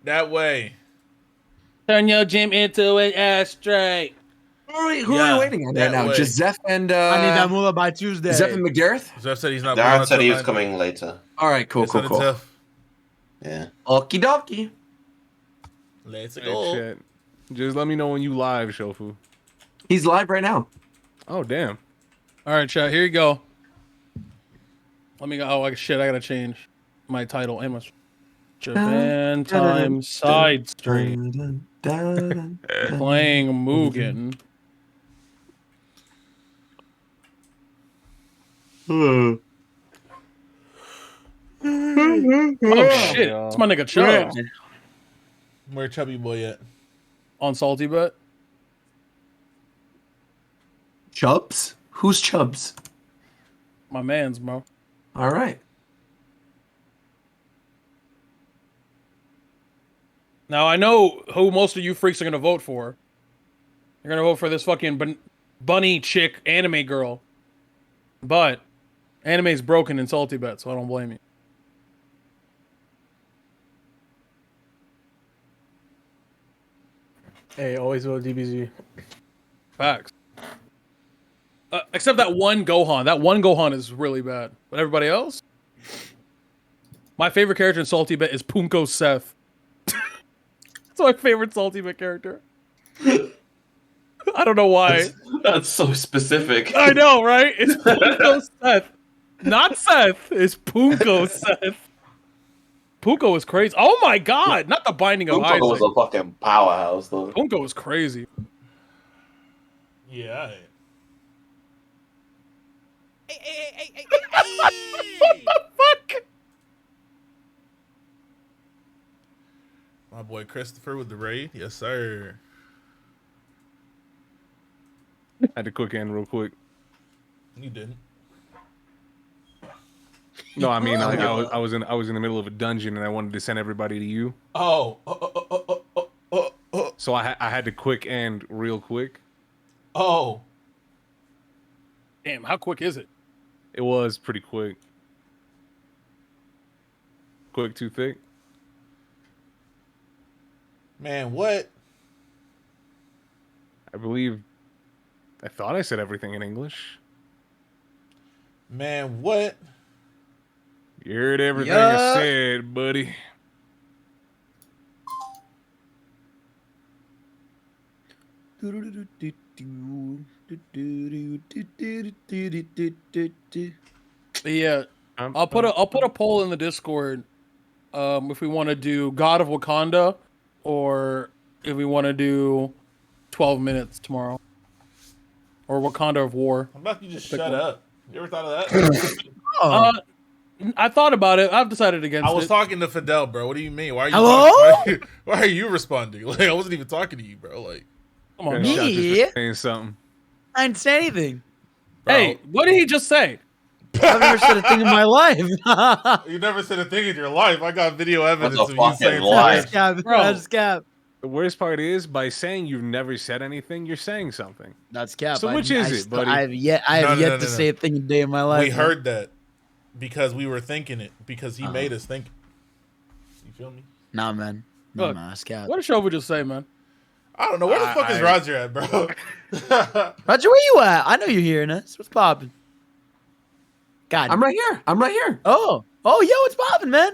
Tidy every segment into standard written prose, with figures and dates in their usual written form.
That way. Turn your gym into an ashtray. Who are we waiting on right now? way. Joseph and I need that moolah by Tuesday. Joseph and McGareth? Zeph said he's not. Darren said he was coming later. All right, cool. Zeph. Yeah. Okie dokie. Let's Hey, go. shit. Just let me know when you live, Shofu. He's live right now. Oh, damn. All right, chat. Here you go. Let me go. Oh, shit. I gotta change my title and my Japan Time Side Street. Playing Mugen. Oh shit! It's my nigga Chubbs Where Chubby Boy at? on Salty Bet. Chubbs? Who's Chubbs? My man's, bro. All right. Now I know who most of you freaks are gonna vote for. You're gonna vote for this fucking bunny chick anime girl, but anime's broken in Salty Bet, so I don't blame you. Hey, always vote DBZ. Facts. Except that one Gohan. That one Gohan is really bad. But everybody else? My favorite character in Salty Bet is Punko Seth. That's my favorite Salty Bet character. I don't know why. That's so specific. I know, right? It's Punko Seth. Not Seth. It's Punko Seth. Punko is crazy. Oh my god! Not the Binding of Isaac. was a fucking powerhouse, though. Punko is crazy. Yeah. What the fuck? My boy Christopher with the raid. Yes, sir. I had to quick end real quick. You didn't. No, I mean, like, I was in the middle of a dungeon and I wanted to send everybody to you. Oh. So I had to quick end real quick. Oh. Damn, how quick is it? It was pretty quick. Quick, too thick. Man, what? I thought I said everything in English. Man, what? You heard everything I said, buddy. Yeah, I'll put a poll in the Discord. If we want to do God of Wakanda, or if we want to do 12 minutes tomorrow, or Wakanda of War. How about you just shut up? You ever thought of that? I thought about it. I've decided against it. I was talking to Fidel, bro. What do you mean? Why are you? Hello? Why are you responding? Like, I wasn't even talking to you, bro. Like, Come on, Yeah, dog. Me? saying something. I didn't say anything. bro, Hey, what did he just say? I've never said a thing in my life. you never said a thing in your life. I got video evidence a of you fucking saying lie. That's cap. Bro. That's cap. The worst part is, by saying you've never said anything, you're saying something. That's cap. So which is it, buddy? I have yet to say a thing a day in my life. We heard that because we were thinking it because he made us think it. You feel me? Nah, man. No, Look, that's cap. What did Shovu just say, man? I don't know where the fuck is Roger at, bro. Roger, where you at? I know you're hearing us. What's popping? God. I'm right here. Oh, yo, what's popping, man?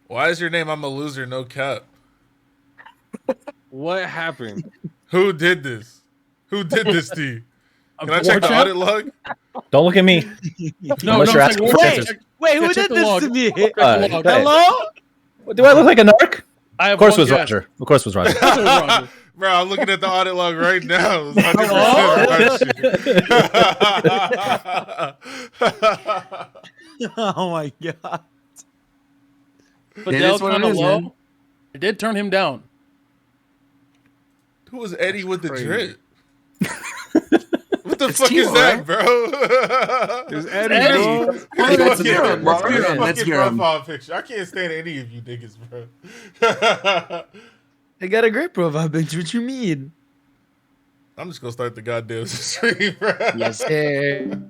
Why is your name I'm a loser, no cap? What happened? Who did this? Who did this to you? Can I War check the champ? audit log? Don't look at me. No, Unless you're asking War for champ. answers. Wait, who Yeah, check did the this log. to me? Check the log. Hey. Hello? Do I look like a narc? I have Of course one it was guess. Roger. Of course it was Roger. That's what Roger. Bro, I'm looking at the audit log right now. It's 100% Roger. Oh my god. Fidel's what it kind of is, low. man. It did turn him down. Who was Eddie with the Crazy. drip? What the It's fuck is Timo, that, right? bro? It's Eddie, Eddie. bro. That's Giram, bro. Fucking That's Giram. profile picture. I can't stand any of you niggas, bro. I got a great profile picture. What you mean? I'm just gonna start the goddamn stream, bro. Yes, sir.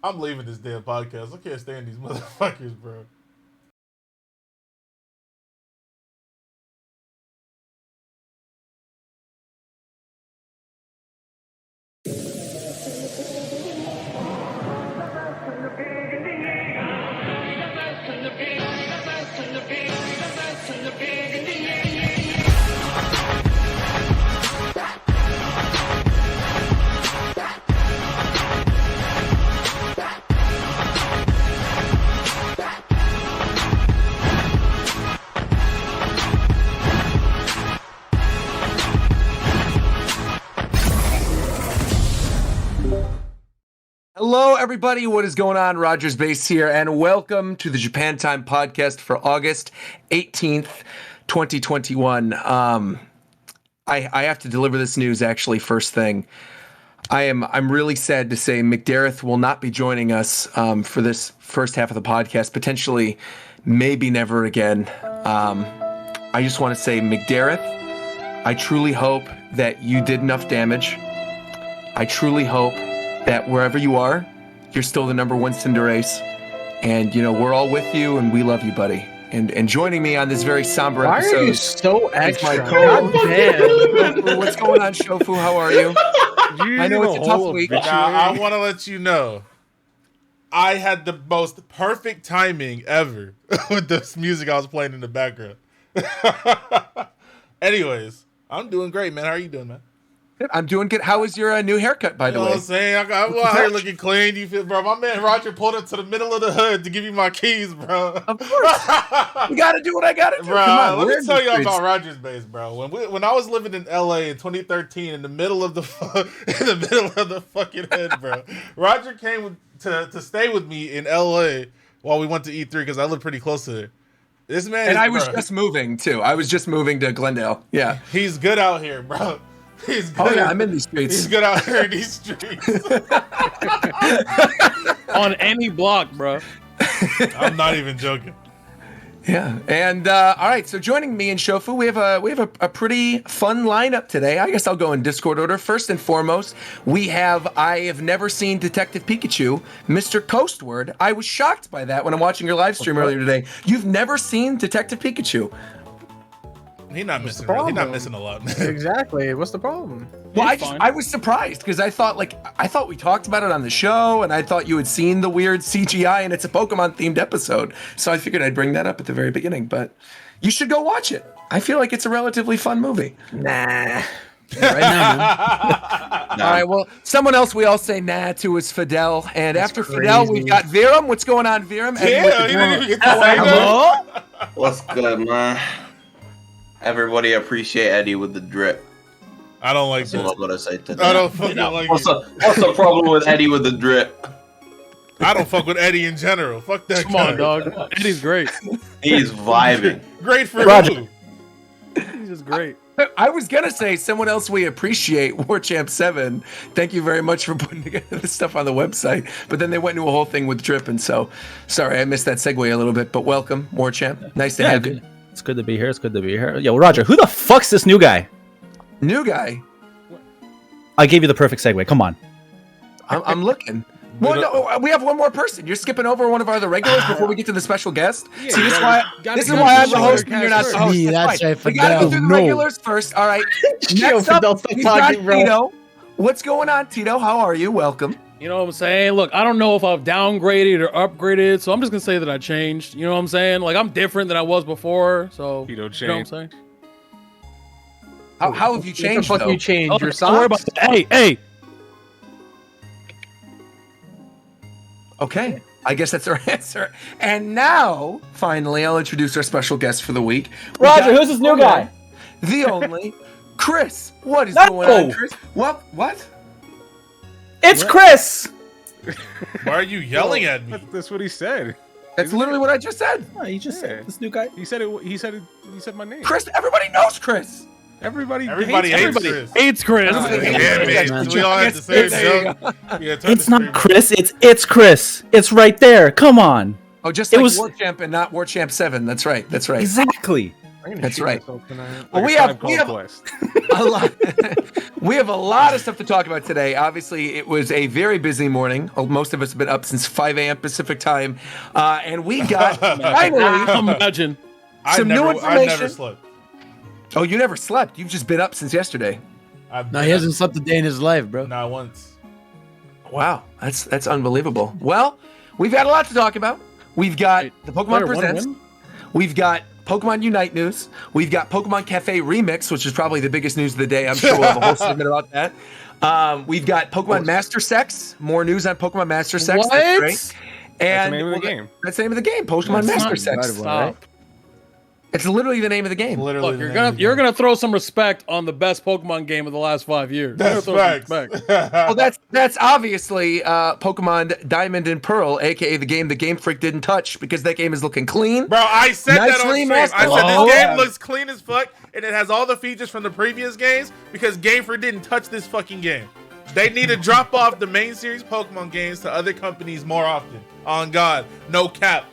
I'm leaving this damn podcast. I can't stand these motherfuckers, bro. Hello, everybody. What is going on? Rogers Base here, and welcome to the Japan Time podcast for August 18th, 2021. I have to deliver this news actually first thing. I'm really sad to say McDareth will not be joining us for this first half of the podcast, potentially, maybe never again. I just want to say, McDareth, I truly hope that you did enough damage. I truly hope that wherever you are, you're still the number one Cinderace. And, you know, we're all with you and we love you, buddy. And joining me on this very somber Why episode are you so is extra? my God damn. What's going on, Shofu? How are you? I know it's a tough week. Now, I want to let you know, I had the most perfect timing ever with this music I was playing in the background. Anyways, I'm doing great, man. How are you doing, man? I'm doing good. How was your new haircut, by the You know way? what I'm saying? I'm out here looking clean. You feel, bro? My man Roger pulled up to the middle of the hood to give me my keys, bro. Of course. You got to do what I got to do. Bro, Come on, let we're me in tell the you streets. about Rogers Base, bro. When I was living in LA in 2013, in the middle of the fucking hood, bro. Roger came to stay with me in LA while we went to E3 because I live pretty close to there. This man, And I was bro, just moving, too. I was just moving to Glendale. Yeah. he's good out here, bro. He's good. Oh, yeah, I'm in these streets. He's good out here in these streets. On any block, bro. I'm not even joking. Yeah, and all right. So joining me and Shofu, we have a pretty fun lineup today. I guess I'll go in Discord order. First and foremost, I have never seen Detective Pikachu, Mr. Coastward. I was shocked by that when I'm watching your live stream earlier today. You've never seen Detective Pikachu. He's not missing. the He's not problem? missing a lot. Exactly. What's the problem? Well, It's fine. I was surprised because I thought we talked about it on the show, and I thought you had seen the weird CGI, and it's a Pokemon themed episode. So I figured I'd bring that up at the very beginning. But you should go watch it. I feel like it's a relatively fun movie. Nah. Right now, man. All right. Well, someone else we all say nah to is Fidel, and after Fidel, crazy. we've got Viram. What's going on, Viram? And Yeah, he didn't even get to say that. Hello? What's good, man? Everybody appreciate Eddie with the drip. I don't like That's all that. I'm gonna say today. I don't fucking like What's it. the problem with Eddie with the drip? I don't fuck with Eddie in general. Fuck that Come guy. on, dog. Eddie's great. He's vibing. Great for Roger. who? He's just great. I was gonna say someone else we appreciate, WarChamp7. Thank you very much for putting together this stuff on the website. But then they went into a whole thing with Drip, and so sorry I missed that segue a little bit. But welcome, WarChamp. Nice to have you. It's good to be here. It's good to be here. Yo, Roger, who the fuck's this new guy? New guy. I gave you the perfect segue. Come on. I'm looking. Well, no, we have one more person. You're skipping over one of our other regulars before we get to the special guest. Yeah, See, you this is gotta- why gotta this is go why to I'm the the host other and you're not cast the host. Me, that's fine. right, We gotta go Fidel. through the No. regulars first. All right. Yo, Next up, Fidel, stop we've got talking, bro. Tito. What's going on, Tito? How are you? Welcome. You know what I'm saying? Look, I don't know if I've downgraded or upgraded, so I'm just gonna say that I changed. You know what I'm saying? Like I'm different than I was before. So Tito you know what I'm changed. saying? How have you changed, What the fuck though? you changed? Oh, Your don't worry about socks? that. Hey, Okay. I guess that's our answer. And now, finally, I'll introduce our special guest for the week. We Roger, got who's this new guy? the only Chris. What is No. going on, Chris? What? It's Chris. Why are you yelling at me? That's what he said. That's literally what I just said. Oh, you just Yeah. said this new guy. He said it. He said my name. Chris, everybody knows Chris. Everybody Everybody hates everybody. Chris. hates Chris. Oh, Yeah, Yeah, man. We all have the same There you joke. Yeah, turn It's the not screen Chris. It's Chris. It's right there. Come on. Oh, just It like was- WarChamp and not WarChamp7. That's right. That's right. Exactly. I'm gonna That's shoot right. myself tonight. Well, Like we a have- Tribe we Called have- Quest. A lot. We have a lot of stuff to talk about today. Obviously, it was a very busy morning. Most of us have been up since 5 a.m. Pacific time. And we got, finally, Imagine. some new I never information. slept. Oh, you never slept. You've just been up since yesterday. No, he hasn't slept a day in his life, bro. Not once. Wow, that's unbelievable. Well, we've got a lot to talk about. We've got Wait, the Pokemon player Presents. 1 win? We've got Pokemon Unite news. We've got Pokemon Cafe Remix, which is probably the biggest news of the day. I'm sure we'll have a whole segment about that. We've got Pokemon Master Sex. More news on Pokemon Master Sex. What? That's great. That's And the name of the game. That's the name of the game. Pokemon That's Master not Sex. incredible. Stop. It's literally the name of the game. Literally, Look, the you're name of the you're game. gonna throw some respect on the best Pokemon game of the last 5 years. That's You're gonna facts. throw some respect. Well, that's obviously Pokemon Diamond and Pearl, aka the game Game Freak didn't touch because that game is looking clean. Bro, I said that on Nicely stream. I said mastered. this game Oh. looks clean as fuck, and it has all the features from the previous games because Game Freak didn't touch this fucking game. They need to drop off the main series Pokemon games to other companies more often. On God, no cap.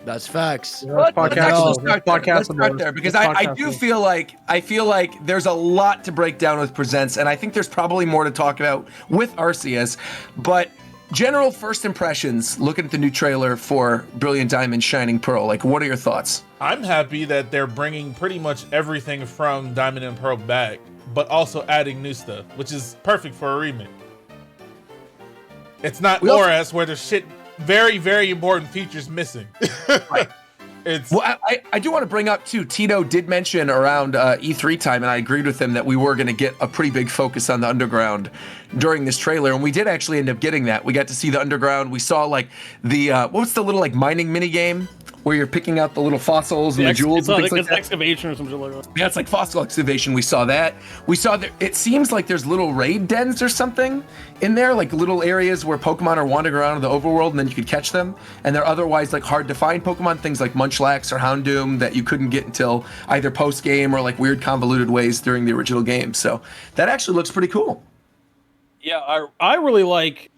That's facts. Let's actually start there. Podcast Let's start there because I do feel like there's a lot to break down with Presents, and I think there's probably more to talk about with Arceus. But general first impressions, looking at the new trailer for Brilliant Diamond, Shining Pearl, like what are your thoughts? I'm happy that they're bringing pretty much everything from Diamond and Pearl back, but also adding new stuff, which is perfect for a remake. It's not ORAS where there's shit, very, very important features missing. Right. It's Well, I do want to bring up too. Tito did mention around E3 time, and I agreed with him that we were going to get a pretty big focus on the underground during this trailer, and we did actually end up getting that. We got to see the underground. We saw like the what's the little like mining mini game where you're picking out the little fossils and the jewels and things like It's that. excavation or some shit like that. Yeah, it's like fossil excavation. We saw that. We saw that it seems like there's little raid dens or something in there, like little areas where Pokemon are wandering around in the overworld and then you could catch them. And they're otherwise like hard to find Pokemon, things like Munchlax or Houndoom that you couldn't get until either post game or like weird convoluted ways during the original game. So that actually looks pretty cool. Yeah, I really like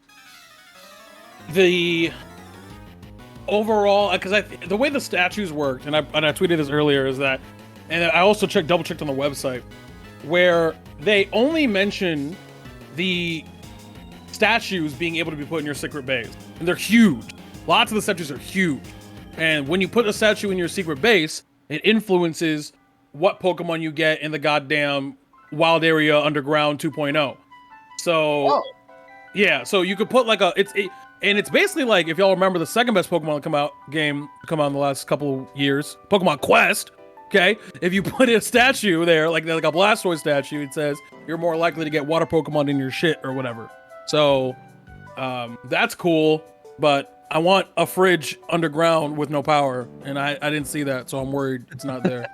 the overall because the way the statues worked, and I tweeted this earlier, is that, and I also double checked on the website where they only mention the statues being able to be put in your secret base, and they're huge. Lots of the statues are huge, and when you put a statue in your secret base, it influences what Pokemon you get in the goddamn Wild Area Underground 2.0. So, yeah, so you could put like and it's basically like, if y'all remember the second best Pokemon come out in the last couple of years, Pokemon Quest. Okay, if you put a statue there, like a Blastoise statue, it says you're more likely to get water Pokemon in your shit or whatever. So, that's cool. But I want a fridge underground with no power, and I didn't see that, so I'm worried it's not there.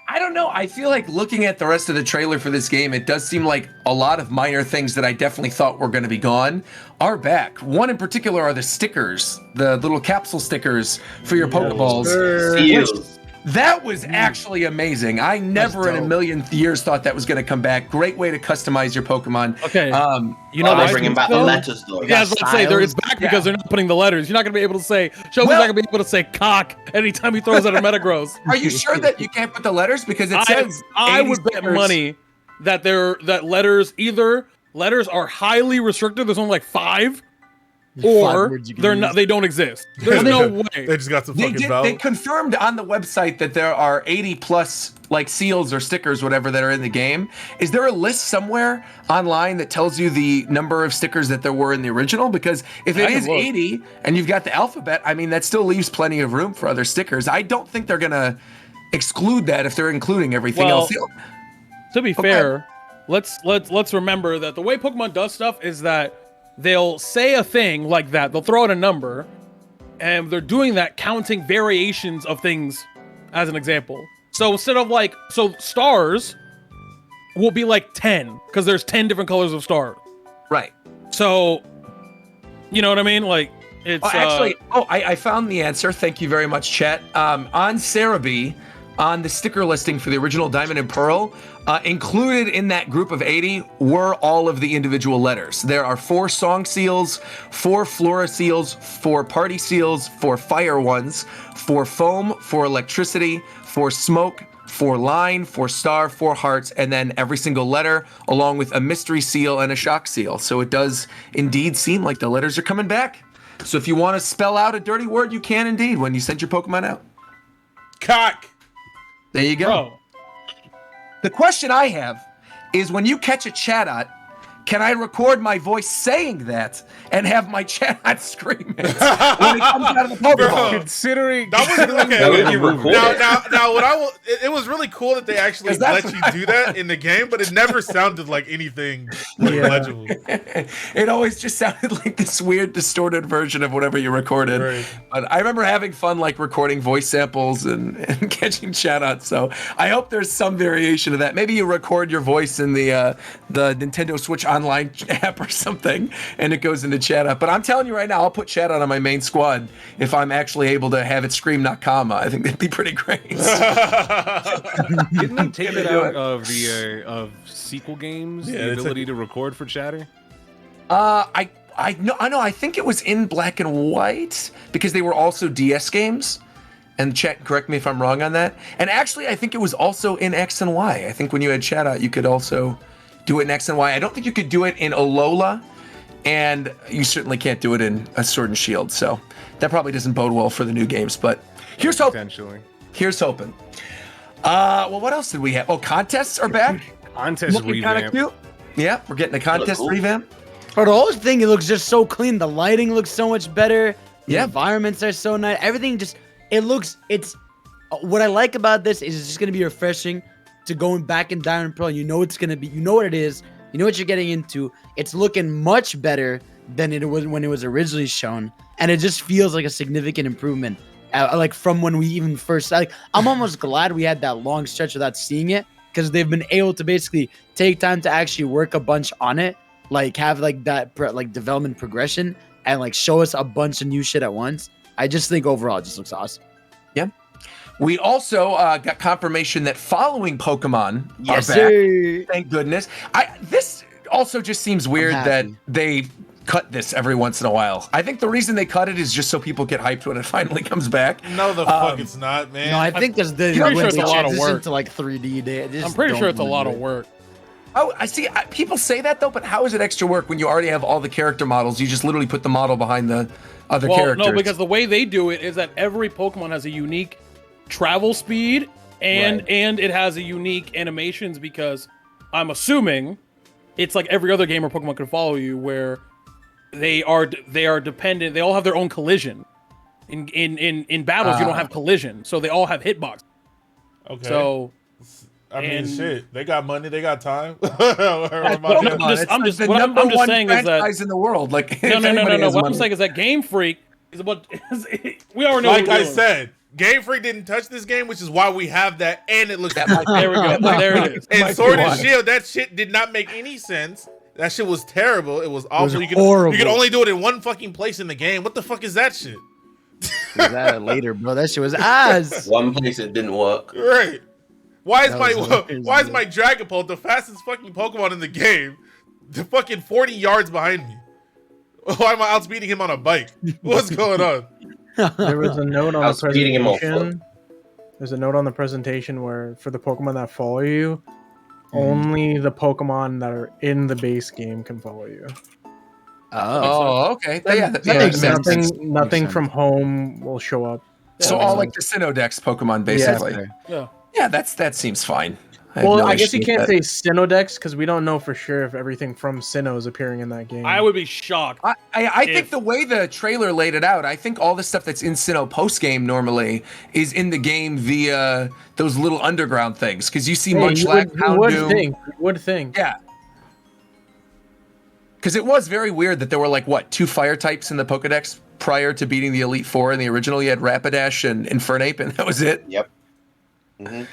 I don't know. I feel like looking at the rest of the trailer for this game, it does seem like a lot of minor things that I definitely thought were going to be gone are back. One in particular are the stickers, the little capsule stickers for your Pokeballs. Seals. That was actually amazing. I never in a million years thought that was going to come back. Great way to customize your Pokemon. Okay. You know, they're bringing back the letters though. Yeah, I was about to say, it's back because they're not putting the letters. You're not going to be able to say, Shogun's not going to be able to say cock anytime he throws out a Metagross. Are you sure that you can't put the letters? Because it says I 80 would bet stickers. money that letters are highly restricted. There's only like 5, or words you can they're use. not. They don't exist. There's no way. They just got some They fucking did. bells. They confirmed on the website that there are 80 plus like seals or stickers, whatever, that are in the game. Is there a list somewhere online that tells you the number of stickers that there were in the original? Because if it I can is look. 80 and you've got the alphabet, I mean, that still leaves plenty of room for other stickers. I don't think they're gonna exclude that if they're including everything Well, else. To be fair, let's remember that the way Pokemon does stuff is that they'll say a thing like that. They'll throw out a number, and they're doing that counting variations of things as an example. So instead of stars will be like 10 because there's 10 different colors of stars. Right. So, you know what I mean? Like it's I found the answer. Thank you very much, chat. On Cerebi, on the sticker listing for the original Diamond and Pearl, included in that group of 80 were all of the individual letters. There are 4 song seals, 4 flora seals, 4 party seals, 4 fire ones, 4 foam, 4 electricity, 4 smoke, 4 line, 4 star, 4 hearts, and then every single letter, along with a mystery seal and a shock seal. So it does indeed seem like the letters are coming back. So if you want to spell out a dirty word, you can indeed when you send your Pokemon out. Cock. There you go. bro. The question I have is when you catch a Chatot, can I record my voice saying that and have my chat scream it when it comes out of the Pokeball? Considering That was okay. How would you record it? Now, what I will, it was really cool that they actually 'Cause that's let you what do that in the game, but it never sounded like anything like, legible. It always just sounded like this weird distorted version of whatever you recorded. Right. But I remember having fun like recording voice samples and catching shout outs. So I hope there's some variation of that. Maybe you record your voice in the Nintendo Switch Online app or something and it goes into chat out. But I'm telling you right now, I'll put chat out on my main squad if I'm actually able to have it scream Nakama. I think that'd be pretty great. didn't they take it out of the of sequel games, Yeah, the it's ability to record for chatter? I know. I think it was in black and white because they were also DS games. And chat, correct me if I'm wrong on that. And actually, I think it was also in X and Y. I think when you had chat out, you could also do it in X and Y. I don't think you could do it in Alola, and you certainly can't do it in a Sword and Shield. So that probably doesn't bode well for the new games. But here's hoping. Potentially. Here's hoping. Well, what else did we have? Oh, contests are back. Contest Looking kind of revamp. cute. Yeah, we're getting a contest cool. revamp. But the whole thing, it looks just so clean. The lighting looks so much better. The Yeah. environments are so nice. Everything just, it's, what I like about this is it's just going to be refreshing to going back in Diamond Pearl. You know it's going to be, you know what it is. You know what you're getting into. It's looking much better than it was when it was originally shown. And it just feels like a significant improvement. Like from when we even first, like, I'm almost glad we had that long stretch without seeing it because they've been able to basically take time to actually work a bunch on it. Like have like that like development progression and like show us a bunch of new shit at once. I just think overall it just looks awesome. Yeah. We also got confirmation that following Pokemon Yes, are back. sir. Thank goodness. This also just seems weird that happy. they cut this every once in a while. I think the reason they cut it is just so people get hyped when it finally comes back. No, the fuck it's not, man. No, I think there's the pretty when sure it's they a lot of transition work. to like 3D. I'm pretty sure it's a lot of work. Oh, I see. People say that though, but how is it extra work when you already have all the character models? You just literally put the model behind the other characters. No, because the way they do it is that every Pokemon has a unique travel speed and it has a unique animations because I'm assuming it's like every other game where Pokemon can follow you where they are dependent. They all have their own collision. In battles, you don't have collision, so they all have hitbox. Okay. So I mean, and- shit. They got money. They got time. I'm just the what number I'm just one saying is that franchise in the world. Like no. if anybody has What I'm money. saying is that Game Freak is about. We already know. Like what we're I doing. said, Game Freak didn't touch this game, which is why we have that, and it looks. That might be- There we go. There it is. might And be Sword and why. Shield, that shit did not make any sense. That shit was terrible. It was awful. You horrible. could only do it in one fucking place in the game. What the fuck is that shit? that later, bro. That shit was ass. One place it didn't work. Right. Why is That my was hilarious, why is dude. my Dragapult the fastest fucking Pokemon in the game? The fucking 40 yards behind me. Why am I outspeeding him on a bike? What's going on? There was a note on I the was speeding him off presentation. There's a note on the presentation where for the Pokemon that follow you, only the Pokemon that are in the base game can follow you. Oh, okay. Yeah, that makes sense. Nothing from home will show up. So all like the Sinnoh-Dex Pokemon, basically. Yeah. Yeah, that seems fine. have Well, no I guess issue you with can't that. say Sinnoh-Dex because we don't know for sure if everything from Sinnoh is appearing in that game. I would be shocked. I think if- the way the trailer laid it out, I think all the stuff that's in Sinnoh post game normally is in the game via those little underground things. Because you see Hey, Munchlax, you would Houndoom. think. You would think. Yeah. Because it was very weird that there were like what 2 fire types in the Pokedex prior to beating the Elite Four. In the original, you had Rapidash and Infernape, and that was it. Yep. Mm-hmm.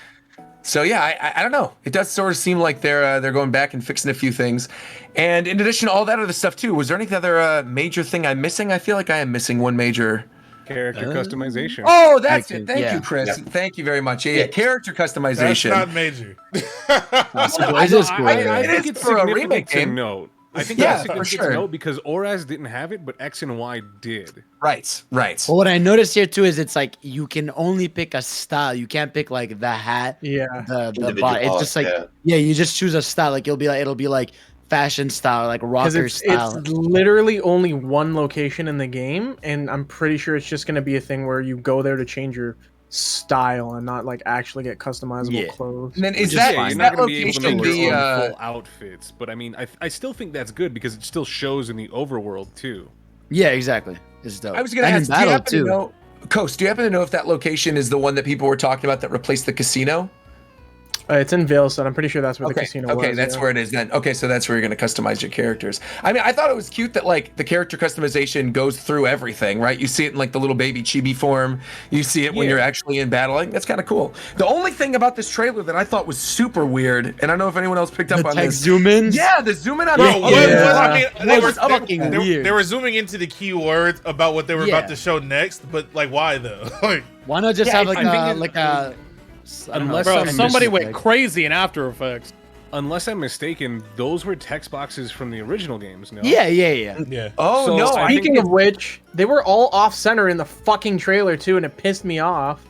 So yeah, I don't know. It does sort of seem like they're going back and fixing a few things. And in addition to all that other stuff too, was there any other major thing I'm missing? I feel like I am missing one major. Character customization. Oh, that's it. Thank yeah. you, Chris. Yeah. Thank you very much. Yeah, character That's customization. not major. I It is cool. I It think is it's for a significant remake to game. note. I think Yeah, that's for significant sure. to note because Oraz didn't have it, but X and Y did. Right. Well, what I noticed here too is it's like you can only pick a style. You can't pick like the hat, Yeah. the Individual body. It's art, just like yeah. yeah, you just choose a style. Like it'll be like fashion style, like Because rocker it's style. literally only one location in the game, and I'm pretty sure it's just going to be a thing where you go there to change your style and not like actually get customizable Yeah. clothes. And then is Yeah, that, you're is not that going to be able to location make your the own full outfits, but I mean, I still think that's good because it still shows in the overworld too. Yeah, exactly. It's dope. I was gonna And in ask, do you battle, happen too. to know, Coast, do you happen to know if that location is the one that people were talking about that replaced the casino? It's in Valeson. I'm pretty sure that's where the Okay, casino was. okay, that's yeah. where it is then. Okay, so that's where you're going to customize your characters. I mean, I thought it was cute that like the character customization goes through everything, right? You see it in like the little baby chibi form. You see it when Yeah. you're actually in battle. Like, that's kind of cool. The only thing about this trailer that I thought was super weird, and I don't know if anyone else picked up The on text this. zoom ins. Yeah, the zoom in on Bro, the what, Yeah. I mean, That was fucking weird. They were zooming into the keywords about what they were about Yeah. to show next, but like, why though? Like, Why not just Yeah, have like I think a it- like a I don't know, Unless Bro, I'm somebody missing- went crazy in After Effects. Unless I'm mistaken, those were text boxes from the original games. No. Yeah. yeah. Oh So, no! I I think Speaking of which, they were all off center in the fucking trailer too, and it pissed me off.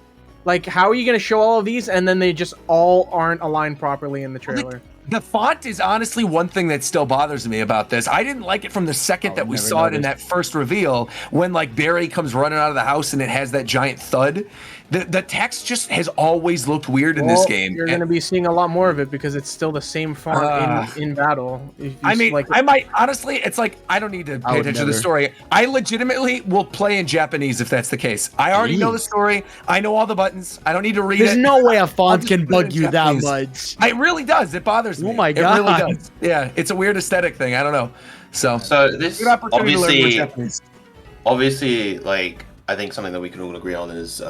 Like, how are you gonna show all of these and then they just all aren't aligned properly in the trailer? The font is honestly one thing that still bothers me about this. I didn't like it from the second that we never saw it in noticed. that first reveal when like Barry comes running out of the house and it has that giant thud. The text just has always looked weird in this Well, game. You're And- gonna be seeing a lot more of it because it's still the same font in battle. If you I mean, like, I might honestly, it's like I don't need to pay would attention to the never. story. I legitimately will play in Japanese if that's the case. I already know the Jeez. story. I know all the buttons. I don't need to read There's it. no way a font just can put it in bug you that Japanese. much. It really does. It bothers me. Oh my It really God. does. Yeah, it's a weird aesthetic thing. I don't know. So So this good opportunity to learn more obviously, Japanese. obviously, like I think something that we can all agree on is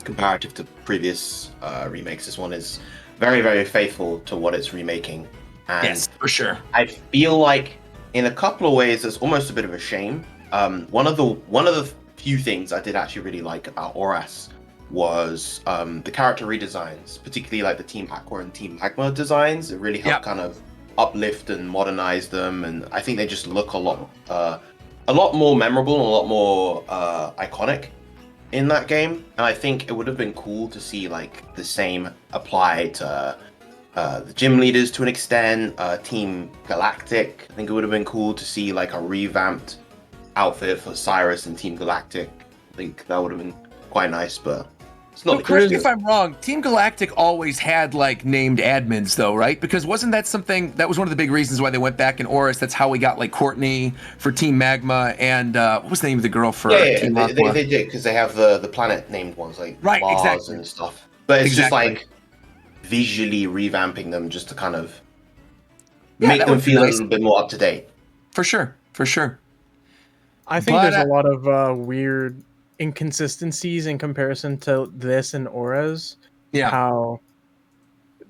comparative to previous remakes. This one is very, very faithful to what it's remaking, and Yes, for sure. I feel like in a couple of ways it's almost a bit of a shame. One of the few things I did actually really like about Oras was the character redesigns, particularly like the Team Aqua and Team Magma designs. It really helped kind of uplift and modernize them, and I think they just look a lot more memorable and a lot more iconic in that game. And I think it would have been cool to see like the same apply to the gym leaders to an extent, Team Galactic. I think it would have been cool to see like a revamped outfit for Cyrus and Team Galactic. I think that would have been quite nice, but it's not the Correct case. me if I'm wrong. Team Galactic always had like named admins though, right? Because wasn't that something that was one of the big reasons why they went back in Oris? That's how we got like Courtney for Team Magma and what was the name of the girl for Yeah, Team they Aqua? did because they have the planet named ones like Right, Mars exactly. and stuff. But it's just Exactly. like visually revamping them just to kind of Yeah, make that them would be feel a nice. little bit more up to date. For sure, for sure. I think But, there's a lot of weird inconsistencies in comparison to this and Auras. Yeah. How,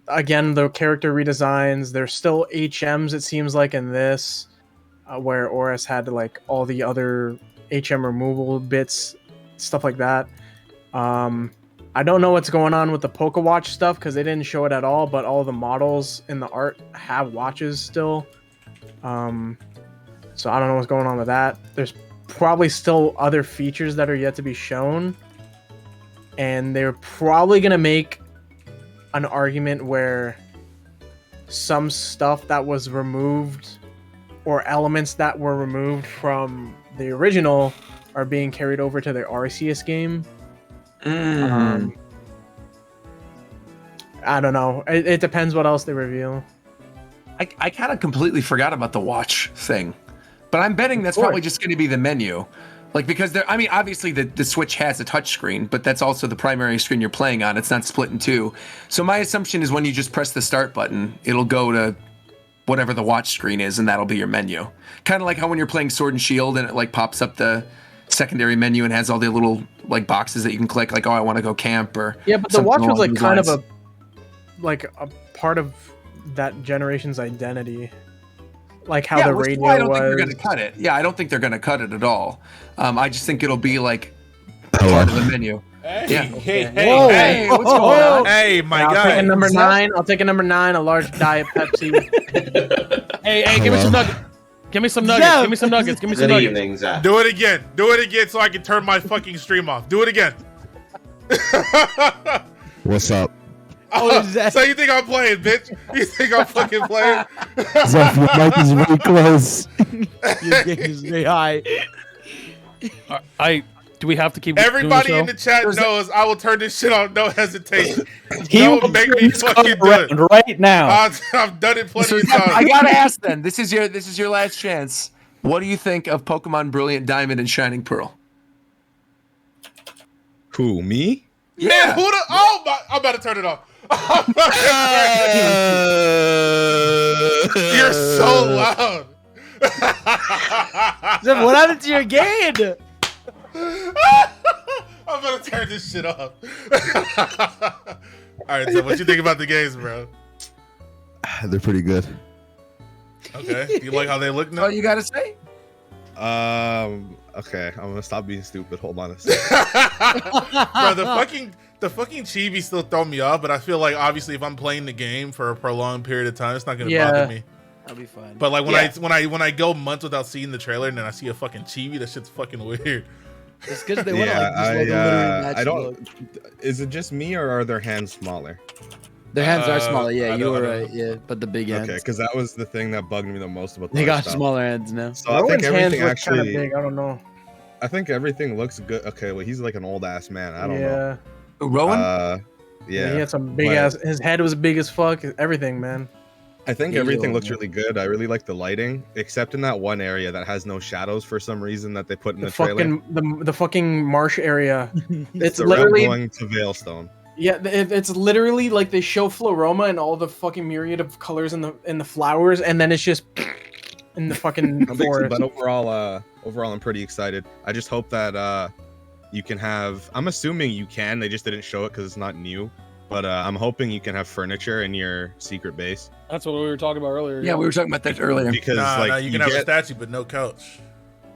again, the character redesigns, there's still HMs, it seems like, in this, where Auras had like all the other HM removal bits, stuff like that. I don't know what's going on with the Poke Watch stuff because they didn't show it at all, but all the models in the art have watches still. So I don't know what's going on with that. There's probably still other features that are yet to be shown. And they're probably going to make an argument where some stuff that was removed or elements that were removed from the original are being carried over to the Arceus game. I don't know. It depends what else they reveal. I kind of completely forgot about the watch thing, but I'm betting that's probably just going to be the menu. Like, because there, I mean, obviously the Switch has a touch screen, but that's also the primary screen you're playing on. It's not split in two. So my assumption is when you just press the start button, it'll go to whatever the watch screen is, and that'll be your menu. Kind of like how when you're playing Sword and Shield and it like pops up the secondary menu and has all the little like boxes that you can click, like, oh, I want to go camp or Yeah, but the something watch was along like those kind lines. of a part of that generation's identity. Like how the which is radio why I don't was. think they're going to cut it. Yeah, I don't think they're going to cut it at all. I just think it'll be like part of the menu. Hey, Yeah. hey, Whoa. hey, what's going on? Hey, my I'll guy. take a number Is that- 9. I'll take a number 9, a large diet Pepsi. Hey, give me some nuggets. Give me some nuggets. Yeah. Give me some nuggets. Give me some Good nuggets. evening, Zach. Do it again. Do it again so I can turn my fucking stream off. Do it again. What's up? Oh, is that- So you think I'm playing, bitch? You think I'm fucking playing? Zeph, your mic is very close. Your game is very high. I Do we have to keep doing Everybody the in the chat knows I will turn this shit on, no hesitation. He Don't will make turn me this fucking card do it. around right now. I've done it plenty of I times. gotta ask then. This is your last chance. What do you think of Pokemon Brilliant Diamond and Shining Pearl? Who, me? Man, who the? Oh my! I'm about to turn it off. I'm about to turn it. You're so loud. Zeph, what happened to your game? I'm gonna turn this shit off. All right, so what you think about the games, bro? They're pretty good. Okay, do you like how they look That's now? all you gotta say? Okay, I'm gonna stop being stupid. Hold on a second. Bro, the fucking chibi still throw me off, but I feel like obviously if I'm playing the game for a prolonged period of time, it's not gonna bother me. I'll be fine. But like when I go months without seeing the trailer and then I see a fucking chibi, that shit's fucking weird. It's because they want to Yeah, like just like literally match I the don't. look. Is it just me or are their hands smaller? Their hands are smaller. I Yeah, you don't- were I don't right. Yeah, but the big hands. Okay, because that was the thing that bugged me the most about the They got art style. smaller hands now. So I think Rowan's hands everything look kind of actually. big. I don't know. I think everything looks good. Okay, well he's like an old ass man. I don't know. Rowan? Yeah. He had some big but ass. His head was big as fuck. Everything, man. I think He's everything old, looks man. really good. I really like the lighting, except in that one area that has no shadows for some reason that they put in The the trailer. fucking the fucking marsh area. It's the route literally going to Veilstone. yeah. It's literally like they show Floroma and all the fucking myriad of colors in the flowers, and then it's just in the fucking I'm big- forest. but overall, I'm pretty excited. I just hope that you can have. I'm assuming you can. They just didn't show it because it's not new. But I'm hoping you can have furniture in your secret base That's what we were talking about earlier. Yeah, we were talking about that earlier. because Nah, like nah, you can have a statue but no couch.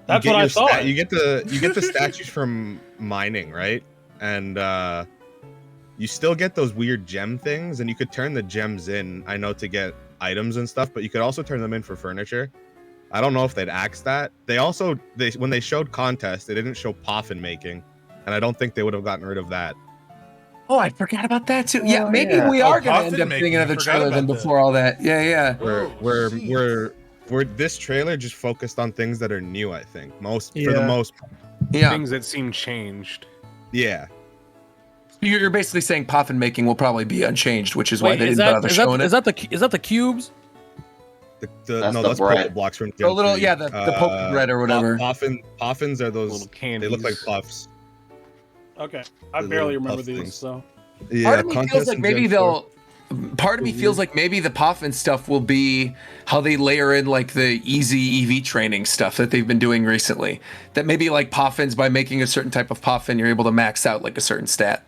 That's you get what I your thought. you get the statues from mining, right? And you still get those weird gem things, and you could turn the gems in. I know to get items and stuff, but you could also turn them in for furniture. I don't know if they'd axe that. They when they showed contest, they didn't show poffin making, and I don't think they would have gotten rid of that. Oh, I forgot about that too. Yeah, Oh, maybe yeah. we Oh, are gonna Puffin end up making, getting I another forgot trailer than about that. before all that. Yeah, yeah. We're this trailer just focused on things that are new. I think for the Yeah. most part. Yeah. Things that seem changed. Yeah. You're basically saying Poffin making will probably be unchanged, which is why Wait, they is didn't that bother is showing that, it. is that the cubes? That's No, the that's bread. Poke Blocks from Oh, little, 3. yeah, the poke bread or whatever. Poffins are those. Little candies. They look like puffs. Okay, I The barely little remember puff these. things. So Yeah, Part of me feels contest like in maybe Gen 4. Part of me feels like maybe the Poffin stuff will be how they layer in like the easy EV training stuff that they've been doing recently. That maybe like Poffins, by making a certain type of Poffin, you're able to max out like a certain stat.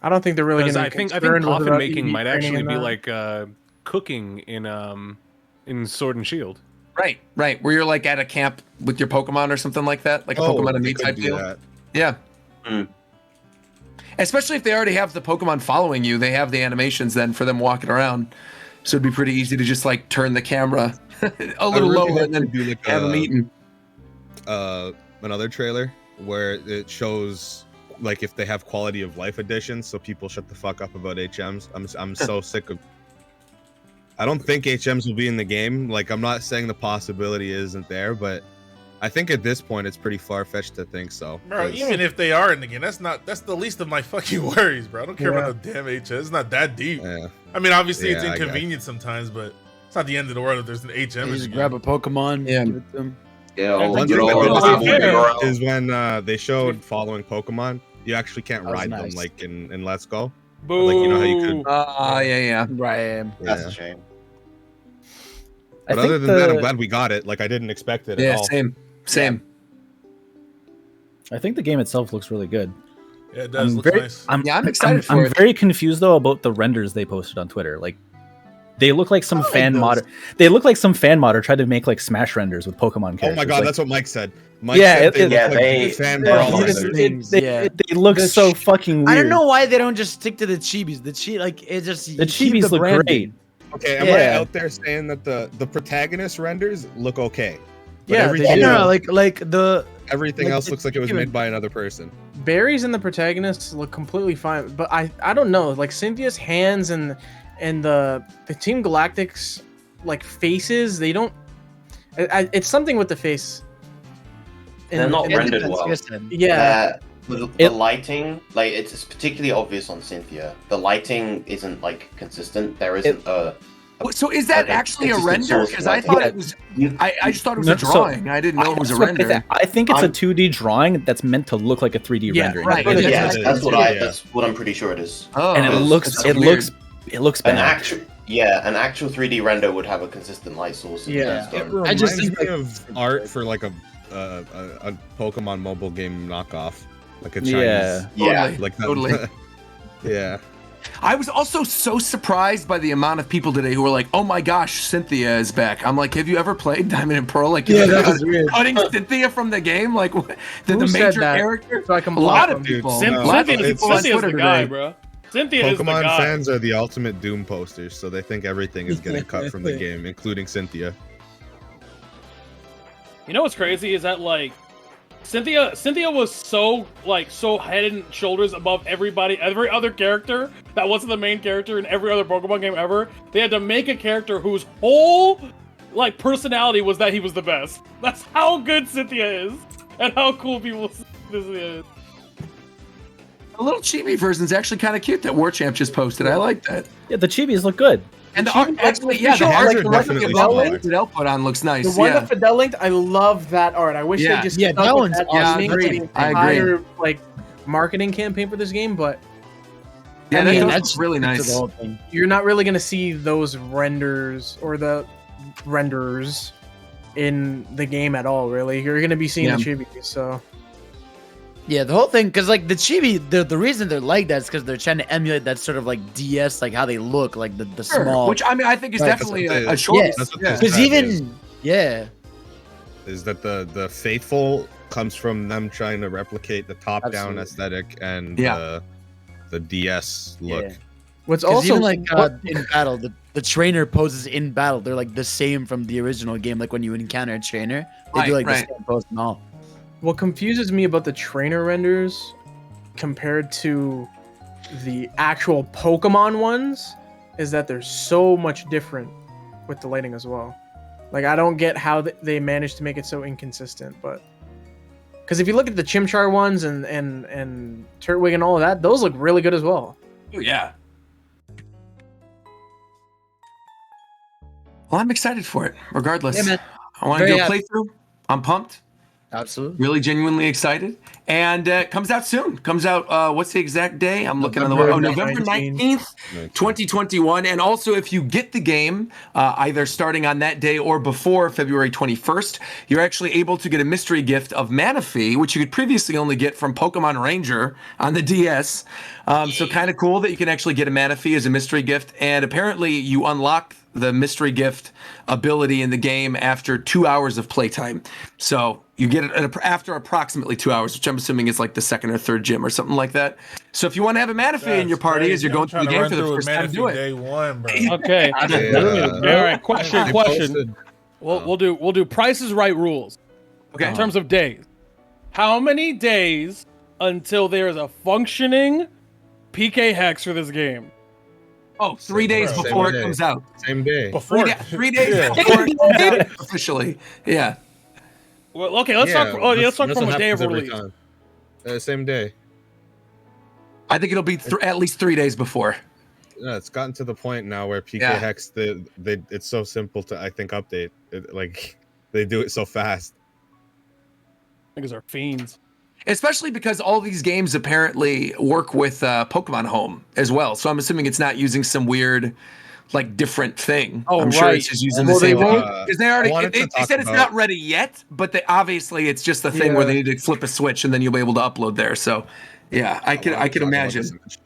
I don't think they're really Because gonna. I think concerned with poffin the making EV might training actually and be that. like cooking in Sword and Shield. Right, right. Where you're like at a camp with your Pokemon or something like that, like a Pokemon and they me could type do deal. that. Yeah. Mm. Especially if they already have the Pokemon following you, they have the animations then for them walking around. So it'd be pretty easy to just like turn the camera a little really lower hope and then they do like have them eating. another trailer where it shows like if they have quality of life editions, so people shut the fuck up about HMs. I'm so sick of. I don't think HMs will be in the game. Like I'm not saying the possibility isn't there, but I think at this point it's pretty far fetched to think so. Bro, 'cause- even if they are in the game, that's the least of my fucking worries, bro. I don't care about no damn HS. It's not that deep. Yeah. I mean, obviously it's Yeah, I guess. inconvenient sometimes, but it's not the end of the world if there's an HM. You in just the grab game. a Pokemon, Yeah. give it to them. Yeah, One One you thing know, that Oh, did to be fair, disappoint me is when they showed following Pokemon. You actually can't That was ride nice. them like in Let's Go. boo. Like, you know how you could- Yeah, yeah. Right. that's Yeah. a shame. I But think other than that, I'm glad we got it. Like I didn't expect it Yeah, at all. same. I think the game itself looks really good. Yeah, it does. I'm Looks very, nice. I'm excited for I'm it. very confused though about the renders they posted on Twitter. Like, they look like some I like fan those. modder. They look like some fan modder tried to make like Smash renders with Pokemon characters. Oh my god, Like, that's what Mike said. Mike Yeah, said it- yeah, look they- like fan they're brawlers. all things, they, yeah. they look The so fucking weird. I don't know why they don't just stick to the chibis. Like it just The chibis look great. Okay, am I Yeah. out there saying that the protagonist renders look okay? But Yeah, they everything, do. No, like the everything like, else it's looks like it was human. made by another person. Berries and the protagonists look completely fine, but I don't know. Like Cynthia's hands and the Team Galactic's like faces, they don't. It's something with the face. They're not in- rendered That's well. consistent. Yeah, The lighting, like it's particularly obvious on Cynthia. The lighting isn't like consistent. There isn't a. So is that Okay, actually a consistent render? source Because of I lighting. thought it was. I just thought it was a No, so- drawing. I didn't know it was a That's what I think. render. I think it's a I'm- 2D drawing that's meant to look like a 3D Yeah, rendering. right. It is. Yeah, That's what Yeah. that's what I'm pretty sure it is. Oh, And it That's looks so it weird. looks An bad. an actual 3D render would have a consistent light source. And Yeah. It stuff. reminds just me think, like- of art for like a Pokemon mobile game knockoff, like a Chinese. Yeah. Yeah. Totally. Like that. Totally. Yeah. I was also so surprised by the amount of people today who were like, "Oh my gosh, Cynthia is back." I'm like, "Have you ever played Diamond and Pearl? Like, Yeah, you're that was weird. cutting Cynthia from the game? Like, the Who said major that? character?" So I can A lot block of them. people. Dude, A lot of Cynthia's, people on Cynthia's Twitter the guy, today. bro. Cynthia is the Pokemon guy. fans are the ultimate Doom posters, so they think everything is getting cut from the game, including Cynthia. You know what's crazy is that like Cynthia was so head and shoulders above everybody, every other character that wasn't the main character in every other Pokemon game ever. They had to make a character whose whole like personality was that he was the best. That's how good Cynthia is, and how cool people Cynthia is. The little chibi version's actually kind of cute that Warchamp just posted. I like that. Yeah, the chibis look good. And the art, actually, yeah, the Sure, art are the definitely Fidel put on looks nice. The one Yeah. that Fidel linked, I love that art. I wish Yeah. they just Yeah, stuck that with one's that awesome. thing I agree. for the I agree. entire like marketing campaign for this game, but Yeah, I that mean, does that's look really to the nice. whole thing. you're not really gonna see those renders or the renderers in the game at all. Really, you're gonna be seeing the chibis. So Yeah, the whole thing, because like the chibi, the reason they're like that is because they're trying to emulate that sort of like DS, like how they look, like the Sure. small. Which I mean, I think is Right. definitely That's what a choice. That's what Yeah. this Because set even yeah, is that the faithful comes from them trying to replicate the top-down Absolutely. aesthetic and Yeah. the DS look. Yeah. what's because also even like what- in battle, the trainer poses in battle. They're like the same from the original game. Like when you encounter a trainer, they do like Right, the same pose and all. what confuses me about the trainer renders compared to the actual Pokemon ones is that they're so much different with the lighting as well. Like I don't get how they managed to make it so inconsistent, but because if you look at the Chimchar ones and Turtwig and all of that, those look really good as well. Oh, yeah. Well, I'm excited for it, regardless. Yeah, man. I want to Very do a happy. playthrough. I'm pumped. Absolutely. Really genuinely excited. And it comes out soon. Comes out, what's the exact day? I'm looking on the November web. Oh, November 19th. 19th, 2021. And also, if you get the game, either starting on that day or before February 21st, you're actually able to get a mystery gift of Manaphy, which you could previously only get from Pokemon Ranger on the DS. So kind of cool that you can actually get a Manaphy as a mystery gift. And apparently, you unlock the mystery gift ability in the game after 2 hours of playtime. So you get it after approximately 2 hours, which I'm assuming is like the second or third gym or something like that. So if you want to have a Manaphy in your party as you're going through the game for the first time, do it. Day one, bro. Okay. All right. Question. They Question. posted- We'll do Price is Right rules Okay. in terms of days. How many days until there is a functioning PK hex for this game? Oh, 3 days Same before day. it comes out. Same day. Before 3 days Yeah. before it comes out officially. Yeah. Well, okay, let's talk. Oh, yeah, let's talk from a day of release. Same day. I think it'll be at least 3 days before. Yeah, it's gotten to the point now where PK Yeah. Hex, it's so simple to, I think, update. Like, they do it so fast. Niggas are fiends. Especially because all these games apparently work with Pokemon Home as well. So I'm assuming it's not using some weird, like, different thing. Oh, I'm sure right. it's just using Well, the they same thing. won't- Because they already wanted to they talk said it's about- not ready yet, but they obviously it's just the thing where they need to flip a switch and then you'll be able to upload there. So yeah, I can wanted to talk about imagine. this.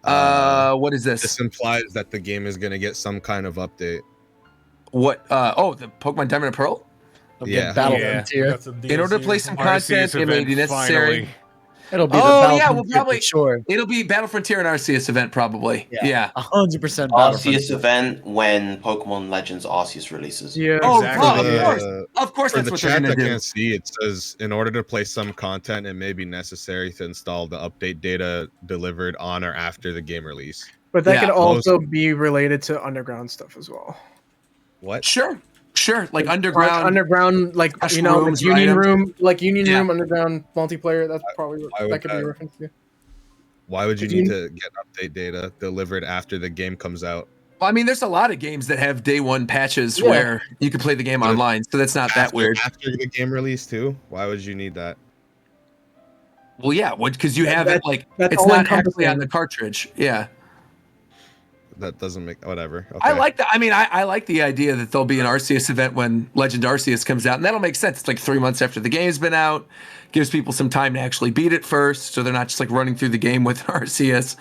What is this? This implies that the game is going to get some kind of update. What? Oh, the Pokemon Diamond and Pearl. Yeah. Battle Yeah. Frontier. That's a In order to DLC. play some Arceus content, it may be event, necessary. finally. It'll be the Oh, Battle yeah, we'll Frontier probably- for sure. It'll be Battle Frontier and Arceus event probably. Yeah. 100% Battle Arceus Frontier. event when Pokemon Legends Arceus releases. Yeah. Oh, Exactly. of For course. the- Of course, For that's the what they're chat gonna that do. can't see, it says in order to play some content, it may be necessary to install the update data delivered on or after the game release. But that Yeah, could also be related to underground stuff as well. What? Sure. Sure, like underground, like Crush you know, like rooms, Union items. Room, like Union Yeah. Room, underground multiplayer. That's probably Why would that could be a that- reference to. Why would you If you- need to get update data delivered after the game comes out? Well, I mean, there's a lot of games that have day one patches Yeah. where you can play the game But it's online, so that's not that weird. After the game release too? Why would you need that? Well, yeah, because you have it like that's it's all not actually encompassing. on the cartridge. Yeah. That doesn't make whatever. Okay. I like that. I mean, I like the idea that there'll be an Arceus event when Legend Arceus comes out, and that'll make sense. It's like 3 months after the game's been out, gives people some time to actually beat it first, so they're not just like running through the game with Arceus.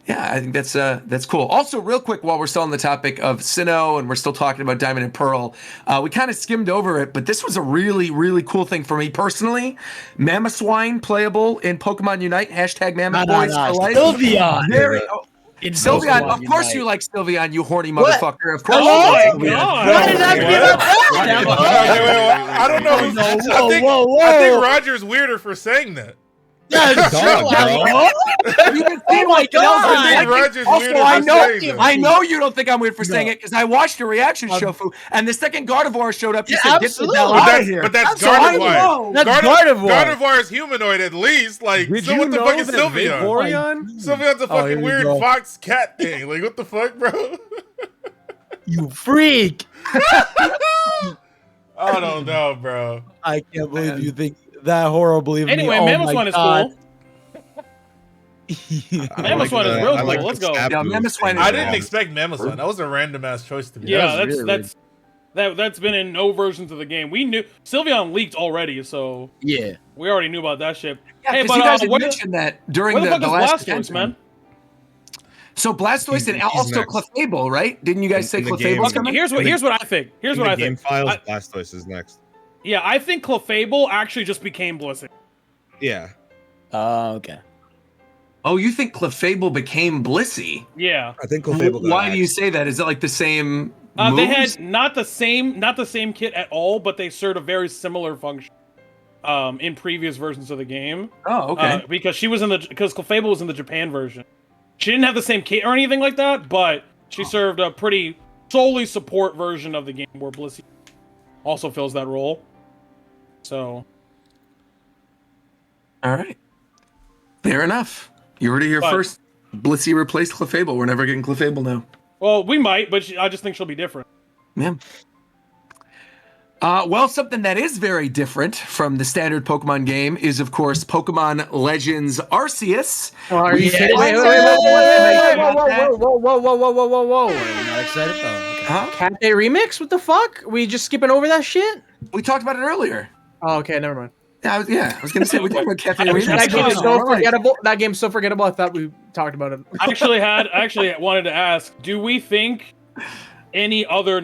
Yeah, I think that's cool. Also, real quick, while we're still on the topic of Sinnoh and we're still talking about Diamond and Pearl, we kind of skimmed over it, but this was a really, really cool thing for me personally. Mamoswine playable in Pokemon Unite. Hashtag Mammoth Boys for life. Sylveon. Very. Sylveon, of course you like Sylveon, you horny motherfucker. Of course you like Sylveon. Why did I bring up that? I don't know. Whoa, I think whoa. Roger's weirder for saying that. That's Dog, bro. Oh my god! I think Roger's Also, weirder I for know, saying that. I know you don't think I'm weird for saying it because I watched your reaction, Shofu, and the second Gardevoir showed up. You said, "Get the hell But out of that's, here." but that's So I Gardevoir. know. That's Gardevoir. Gardevoir is humanoid at least. Like, Did so you what the know fuck is that Sylveon? Vaporeon? Sylveon's a fucking here we weird go. fox cat thing. Like, what the fuck, bro? You freak! I don't know, bro. I can't believe you think that horribly of Anyway, me. Oh Mamoswine my is God. cool. Mamoswine is real cool. Let's go. Yeah, Mamoswine is I didn't expect Mamoswine. That was a random ass choice to me. Yeah, That was really that's been in no versions of the game. We knew Sylveon leaked already, so Yeah. we already knew about that shit. Yeah, Hey, because but you guys had where mentioned that during the the fuck is last Blastoise, man? So Blastoise and He's also next. Clefable, right? Didn't you guys say In the game. Clefable's Okay, coming? here's what I think. Here's In what the I game think. files, Blastoise is next. Yeah, I think Clefable actually just became Blissey. Yeah. Oh, okay. Oh, you think Clefable became Blissey? Yeah. I think Clefable got Why do you axed. say that? Is it like the same They moves? had not the same kit at all, but they served a very similar function in previous versions of the game. Oh, okay. Because Clefable was in the Japan version. She didn't have the same kit or anything like that, but she served a pretty solely support version of the game where Blissey also fills that role. So, All right. Fair enough. You heard it here But- first. Blissey replaced Clefable. We're never getting Clefable now. well, we might, but I just think she'll be different. Yeah. Well, something that is very different from the standard Pokemon game is, of course, Pokemon Legends Arceus. Oh, are you Yeah. kidding? Wait, whoa. I'm not excited. Oh, okay. Huh? Cat Day Remix? What the fuck? We just skipping over that shit? We talked about it earlier. Oh, okay, never mind. I was going to say we talked about Cafe Remix. That game is so All right. forgettable. That game's so forgettable. I thought we talked about it. I actually wanted to ask, do we think any other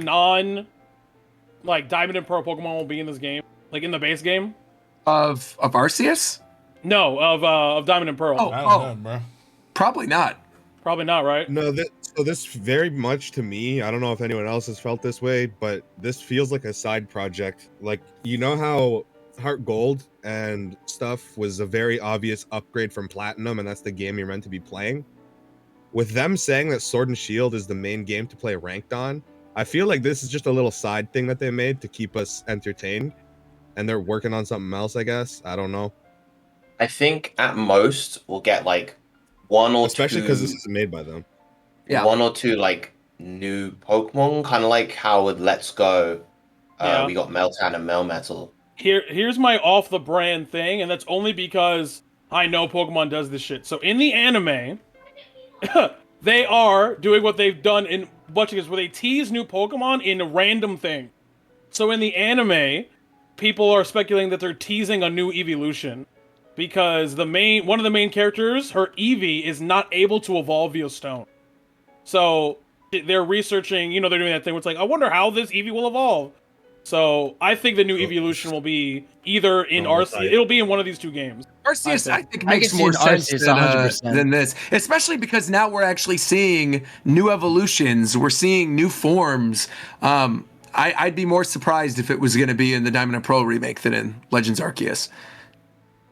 like Diamond and Pearl Pokemon will be in this game? Like in the base game? Of Arceus? No, of Diamond and Pearl. Oh. I don't know, bro. Probably not. Probably not, right? No, so this very much to me, I don't know if anyone else has felt this way, but this feels like a side project. Like, you know how Heart Gold and stuff was a very obvious upgrade from Platinum, and that's the game you're meant to be playing? With them saying that Sword and Shield is the main game to play ranked on, I feel like this is just a little side thing that they made to keep us entertained, and they're working on something else, I guess. I don't know. I think at most we'll get like one or Especially two, because this is made by them. Yeah. one or two like new Pokemon, kind of like how with Let's Go, Yeah. we got Meltan and Melmetal. Here's my off the brand thing, and that's only because I know Pokemon does this shit. So in the anime, they are doing what they've done in a bunch of games where they tease new Pokemon in random things. So in the anime, people are speculating that they're teasing a new evolution because one of the main characters, her Eevee, is not able to evolve via stone. So they're researching, they're doing that thing where it's like, I wonder how this Eevee will evolve. So I think the new evolution will be either in Arceus. It'll be in one of these two games. Arceus, I think I makes can see more an sense Arceus than, 100%. than this, especially because now we're actually seeing new evolutions. We're seeing new forms. I'd be more surprised if it was going to be in the Diamond and Pearl remake than in Legends Arceus.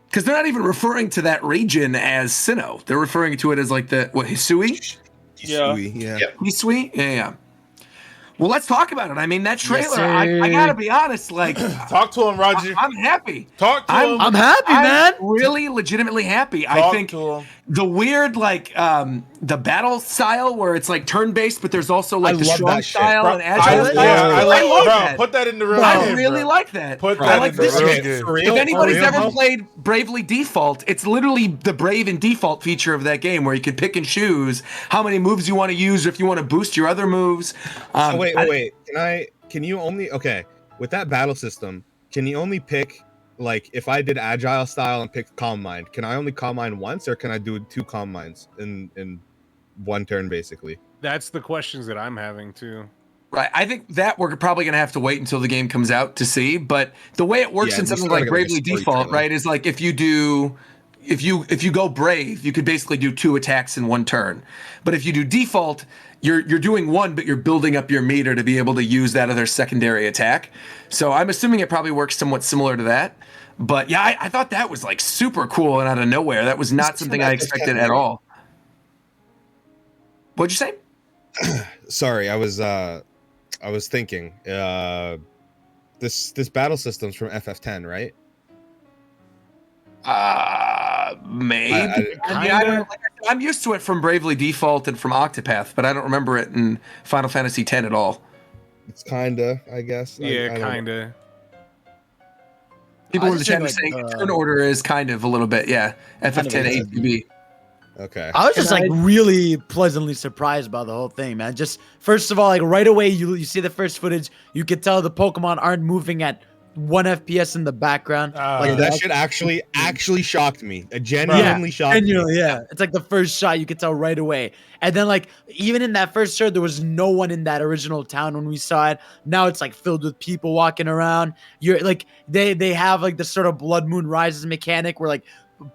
Because they're not even referring to that region as Sinnoh. They're referring to it as like Hisui? Yeah. Yeah. Yep. Hisui? Yeah. Well, let's talk about it. I mean, that trailer, sir. I gotta be honest, like, Talk to him, Roger. I'm happy. Talk to him. I'm happy, man. Really legitimately happy. I Talk think to him. the weird, like, the battle style where it's like turn-based, but there's also like the love strong that shit. style Bro, and agile style. I like love bro, that. put that in the real I game, really bro. like that. Put I that like in the this real game. game. For real? If anybody's For real, ever huh? played Bravely Default, it's literally the Brave and Default feature of that game where you can pick and choose how many moves you want to use, or if you want to boost your other moves. Oh, wait. Can you only with that battle system, can you only pick, like, if I did agile style and picked calm mind, can I only calm mind once, or can I do 2 calm minds in one turn basically? That's the questions that I'm having too. Right. I think that we're probably going to have to wait until the game comes out to see. But the way it works Yeah, in we something still like gotta get, like, a Bravely story Default, trailer. right, is like if you go Brave, you could basically do 2 attacks in one turn. But if you do Default, you're doing 1, but you're building up your meter to be able to use that other secondary attack. So I'm assuming it probably works somewhat similar to that. But yeah, I thought that was like super cool and out of nowhere. That was not This is something from I FF10, expected at right? all. What'd you say? Sorry, I was thinking. This battle system's from FF10, right? Maybe. I don't know. I'm used to it from Bravely Default and from Octopath, but I don't remember it in Final Fantasy X at all. It's kinda, I guess. Yeah, I don't know. kinda. People I in the just chat think, are like, saying turn order is kind of a little bit, yeah. FF10 is. ATB. Okay. I was just And like really pleasantly surprised by the whole thing, man. Just first of all, like right away, you see the first footage, you could tell the Pokemon aren't moving at 1 FPS in the background. Ah. like Dude, that shit actually shocked me. It genuinely shocked genuinely, me. yeah. It's like the first shot you could tell right away. And then like even in that first shot, there was no one in that original town when we saw it. Now it's like filled with people walking around. You're like they have like the sort of Blood Moon Rises mechanic where like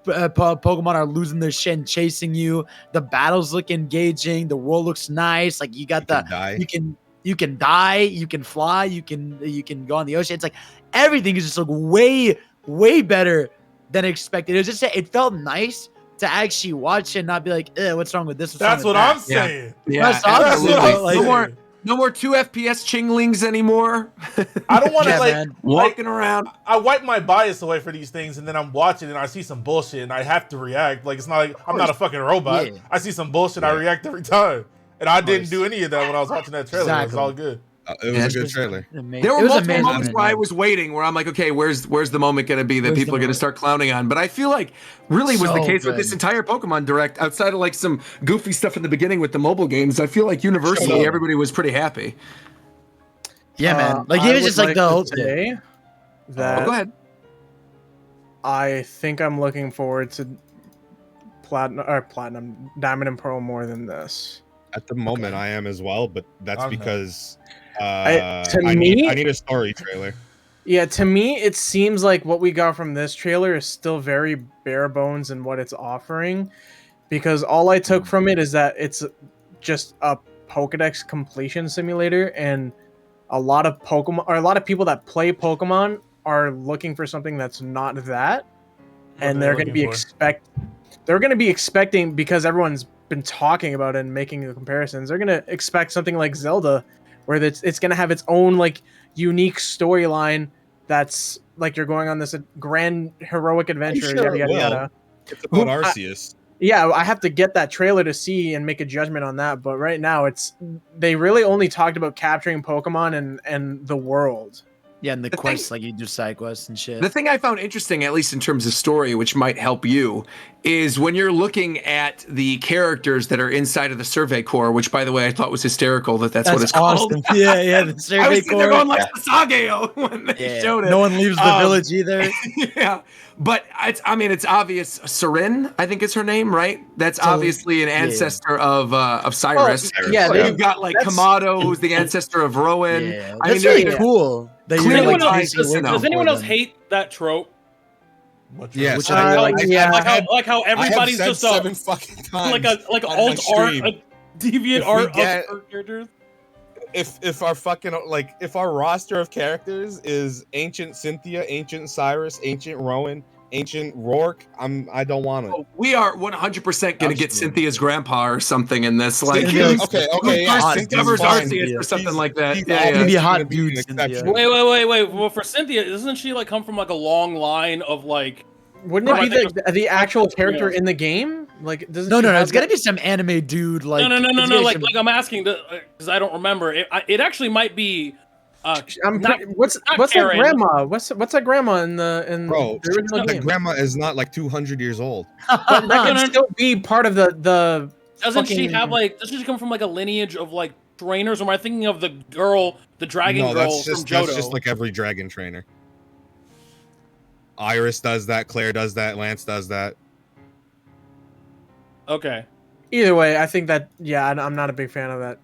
Pokemon are losing their shit and chasing you. The battles look engaging. The world looks nice. Like you got You can die. you can die, you can fly, you can go on the ocean. It's like everything is just like way better than expected. It was just it felt nice to actually watch it and not be like, what's wrong with this? That's what I'm saying. Yeah, That's what I'm absolutely. saying. Like- No more 2 FPS Chinglings anymore. I don't want to Yeah, like man. Walking around. I wipe my bias away for these things, and then I'm watching and I see some bullshit, and I have to react. Like it's not like I'm not a fucking robot. Yeah. I see some bullshit, I react every time, and I didn't do any of that when I was watching that trailer. It was Exactly. all good. It was a good trailer. There were multiple moments where I was waiting, where I'm like, okay, where's the moment going to be that Where's people the are going to moment? start clowning on? But I feel like really was the So case with this good. entire Pokemon Direct, outside of like some goofy stuff in the beginning with the mobile games. I feel like Shut universally up. everybody was pretty happy. Yeah, man. Like I it was would just like the to whole say Oh, that go ahead. I think I'm looking forward to platinum, diamond and pearl more than this. At the moment, I am as well, but that's I'm not. because To I me- need a story trailer. Yeah, to me, it seems like what we got from this trailer is still very bare bones in what it's offering, because all I took from it is that it's just a Pokedex completion simulator, and a lot of people that play Pokemon are looking for something that's not that, and they're going to be expecting, because everyone's been talking about it and making the comparisons, they're going to expect something like Zelda, where it's going to have its own like unique storyline that's like you're going on this grand heroic adventure, sure yada it yada will. yada. It's about I- Arceus. Yeah, I have to get that trailer to see and make a judgment on that, but right now they really only talked about capturing Pokemon and the world. Yeah, and the The quests, thing- like you do side quests and shit. The thing I found interesting, at least in terms of story, which might help you, is when you're looking at the characters that are inside of the Survey Corps, which, by the way, I thought was hysterical that's what it's called. awesome. Yeah, the I survey was sitting there corps. going like Sasageo when they Yeah. showed it. No one leaves the Um, village either. Yeah, but it's obvious. Serin, I think is her name, right? That's So- obviously an yeah. ancestor of Cyrus. yeah, So you've got like that's- Kamado, who's the ancestor of Rowan. Yeah, I that's mean, really there's- cool. That Clearly you're, Anyone like, else, ties does, in does for anyone else them. hate that trope? Yes, Which I- like, I've yeah. had- Like how everybody's I have just said 7 fucking times. like on alt my art, stream. a deviant If we art get- of certain characters. if our fucking if our roster of characters is ancient Cynthia, ancient Cyrus, ancient Rowan, ancient Rourke, I don't want it. We are 100% going to get Absolutely. Cynthia's grandpa or something in this. Like, Cynthia's- who okay, yeah, first Cynthia's discovers fine. Arceus or something like that. She's Yeah, obviously Maybe a gonna hot be dude, an Cynthia. exception. Wait. Well, for Cynthia, doesn't she like come from like a long line of like? Wouldn't it be Right. the actual character in the game? Like, doesn't No, she have it's gotta that- be some anime dude. Like, No. it's gotta be Like, some- I'm asking because I don't remember. It actually might be. I'm not- pretty, what's not that Karen. grandma? What's that grandma in the Bro, the original the game? grandma is not like 200 years old. But that No, can no. still be part of the Doesn't she fucking- have like? Doesn't she come from like a lineage of like trainers? Or am I thinking of the girl, the dragon No, girl that's just from Johto? that's just like every dragon trainer. Iris does that, Claire does that, Lance does that. Okay. Either way, I think that I'm not a big fan of that.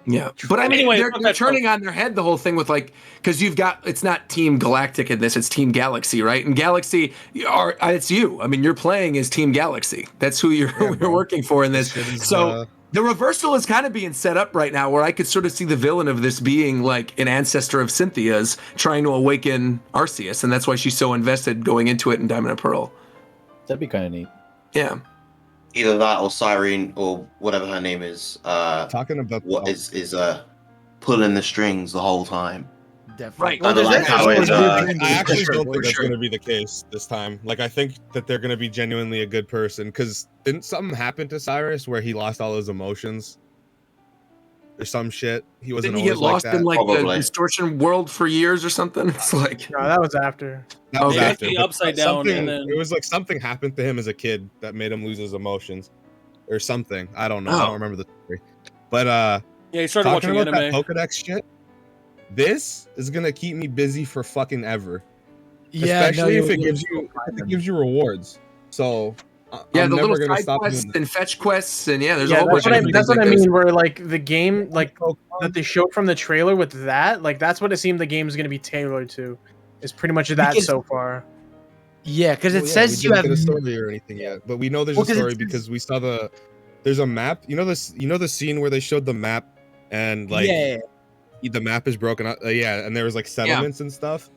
Yeah, but I mean, Anyway, they're okay, turning on their head the whole thing with like, because you've got, it's not Team Galactic in this, it's Team Galaxy, right? And Galaxy, it's you. I mean, you're playing as Team Galaxy. That's who you're working for in this. So the reversal is kind of being set up right now, where I could sort of see the villain of this being like an ancestor of Cynthia's trying to awaken Arceus, and that's why she's so invested going into it in Diamond and Pearl. That'd be kind of neat. Yeah. Either that or Cyrene or whatever her name is. Talking about What is pulling the strings the whole time. Definitely. Right. Well, there's there's actually- actually- I actually Sure, don't think that's sure. going to be the case this time. Like, I think that they're going to be genuinely a good person. Because didn't something happen to Cyrus where he lost all his emotions? Or some shit? He wasn't Didn't he always get lost like that. in like the Probably. distortion world for years or something? It's like, No, that was after. That was Okay. after, The but upside down, something- and then- it was like something happened to him as a kid that made him lose his emotions, or something. I don't know. I Oh. don't remember the story. But Yeah, he started talking watching about anime. that Pokedex shit, this is gonna keep me busy for fucking ever. Yeah, Especially no, if it you'll- gives you rewards. So yeah, I'm the never little gonna side stop quests doing that. and fetch quests, and yeah, there's a Yeah, whole bunch of that's what I things like mean. Where like the game, like that they showed from the trailer with that, like that's what it seemed the game is going to be tailored to. Is pretty much that Because- so far. Yeah, because it Well, yeah, says we you didn't have. get a story or anything yet, but we know there's Well, a 'cause it story says- because we saw there's a map. You know this. You know the scene where they showed the map and like Yeah. the map is broken up. Yeah, and there was like settlements and stuff.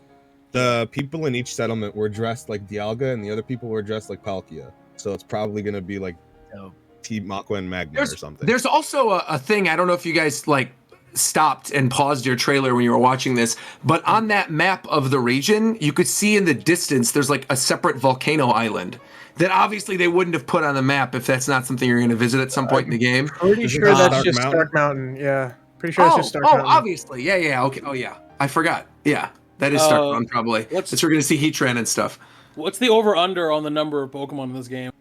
The people in each settlement were dressed like Dialga, and the other people were dressed like Palkia. So it's probably gonna be like Dope. Team Aqua and Magma or something. There's also a thing, I don't know if you guys like stopped and paused your trailer when you were watching this, but on that map of the region, you could see in the distance there's like a separate volcano island that obviously they wouldn't have put on the map if that's not something you're going to visit at some point in the game. Pretty Is it sure that's Stark just Mountain? Stark Mountain. Yeah, pretty sure it's just Stark Mountain. Obviously. Yeah, okay. Oh yeah, I forgot. Yeah, that is Stark Mountain probably. what's- That's where we're going to see Heatran and stuff. What's the over under on the number of Pokemon in this game?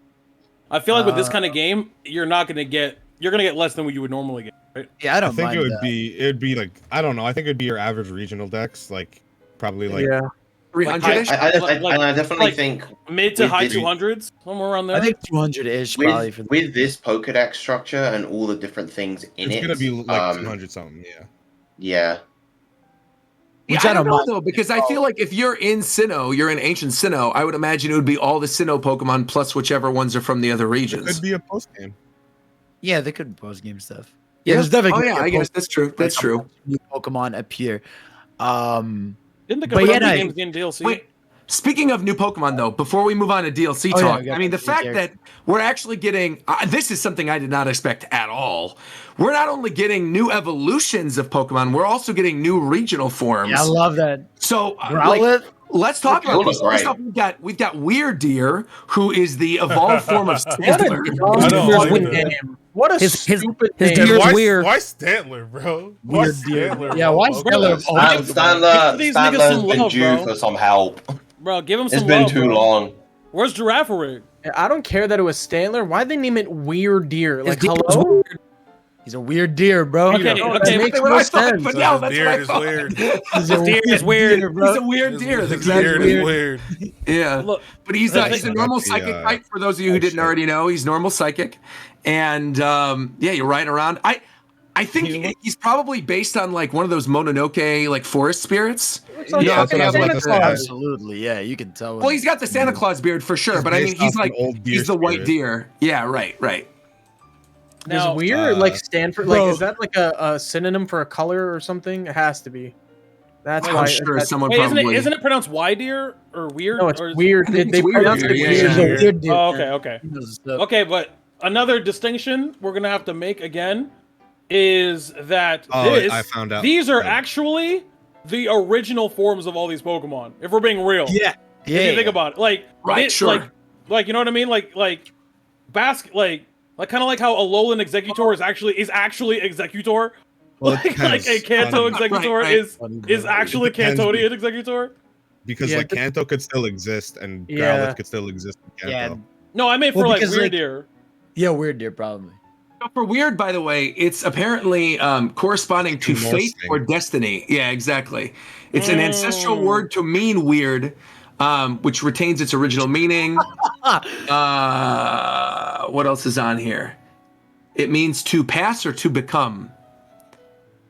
I feel like with this kind of game, you're gonna get less than what you would normally get, right? Yeah, I I don't think mind it would that. it'd be like, I don't know. I think it'd be your average regional dex, like probably like Yeah, 300-ish? I definitely like- think Mid to With high the- 200s, somewhere around there. I think 200-ish probably for with this Pokedex structure and all the different things in it's it. gonna be like 200 something. Yeah. Yeah. Which Yeah, I I don't don't know mind. though, because I feel like if you're in Sinnoh, you're in ancient Sinnoh, I would imagine it would be all the Sinnoh Pokemon plus whichever ones are from the other It regions. could be a post game. Yeah, they could post game stuff. Yeah, there's definitely. Oh gonna yeah, be a I guess post- that's true. That's true. New Pokemon appear. Didn't the but yeah, Confirmed no, games getting DLC? Wait, speaking of new Pokemon though, before we move on to DLC Oh, yeah, talk, we got I mean the the fact character. that we're actually getting this is something I did not expect at all. We're not only getting new evolutions of Pokemon, we're also getting new regional forms. Yeah, I love that. So Growlithe. let's talk about Those this. are First great. off, we've got Weird Deer, who is the evolved form of what a Stantler. dumb I don't like fucking that. name. What a His- stupid his name. deer- Here's why, weird. why Stantler, bro? Why Weird deer. Stantler? Yeah, bro? why Okay. Stantler? Oh, Give these niggas some Stantler's been love, due bro. for some help. Bro, give him It's some been love, too bro. long. Where's Girafarig? I don't care that it was Stantler. Why'd they name it Weird Deer? Like, deer was hello? He's a weird deer, bro. Okay, No, okay, that makes What no I thought, sense. but So yeah, his that's beard what I is thought. weird. He's a deer is weird. He's a weird His deer. That's his exactly beard is weird. Yeah, Look, but he's the he's a thing- normal That's the, psychic type. For those of you who didn't shit. already know, he's normal psychic, and yeah, you're riding around. I think he's probably based on like one of those Mononoke like forest spirits. like Yeah, fucking that's what I was Santa about to say. Claus. Absolutely, yeah. You can tell. Well, he's got the Santa Claus beard for sure, He's but I mean, based he's off an like old deer he's the white spirit. deer. Yeah, right. Does Now- weird Uh, like stand for Bro. like is that like a synonym for a color or something? It has to be. That's Wait, why. I'm sure someone Wait, probably. isn't it pronounced wide deer or weird? No, it's or is- weird. I think They it's weird pronounce deer, it yeah, weird. It's a yeah. weird deal. Oh, okay. Okay, but another distinction we're gonna have to make again is that I found out. these are actually the original forms of all these Pokemon. If we're being real, Yeah. if you think about it, like Right, sure. like you know what I mean, like kind of like how Alolan Executor is actually Executor. Well, it like depends a Kanto on- Executor Right. is actually It depends Cantodian Executor. because Yeah, like Kanto could still exist and Yeah. Growlithe could still exist in Yeah. Kanto. No, I meant Well, for like because, Weird like- Deer. Yeah, weird deer, probably. For weird, by the way, it's apparently corresponding to Norse fate thing. or destiny. Yeah, exactly. It's an ancestral word to mean weird, which retains its original meaning. What else is on here? It means to pass or to become,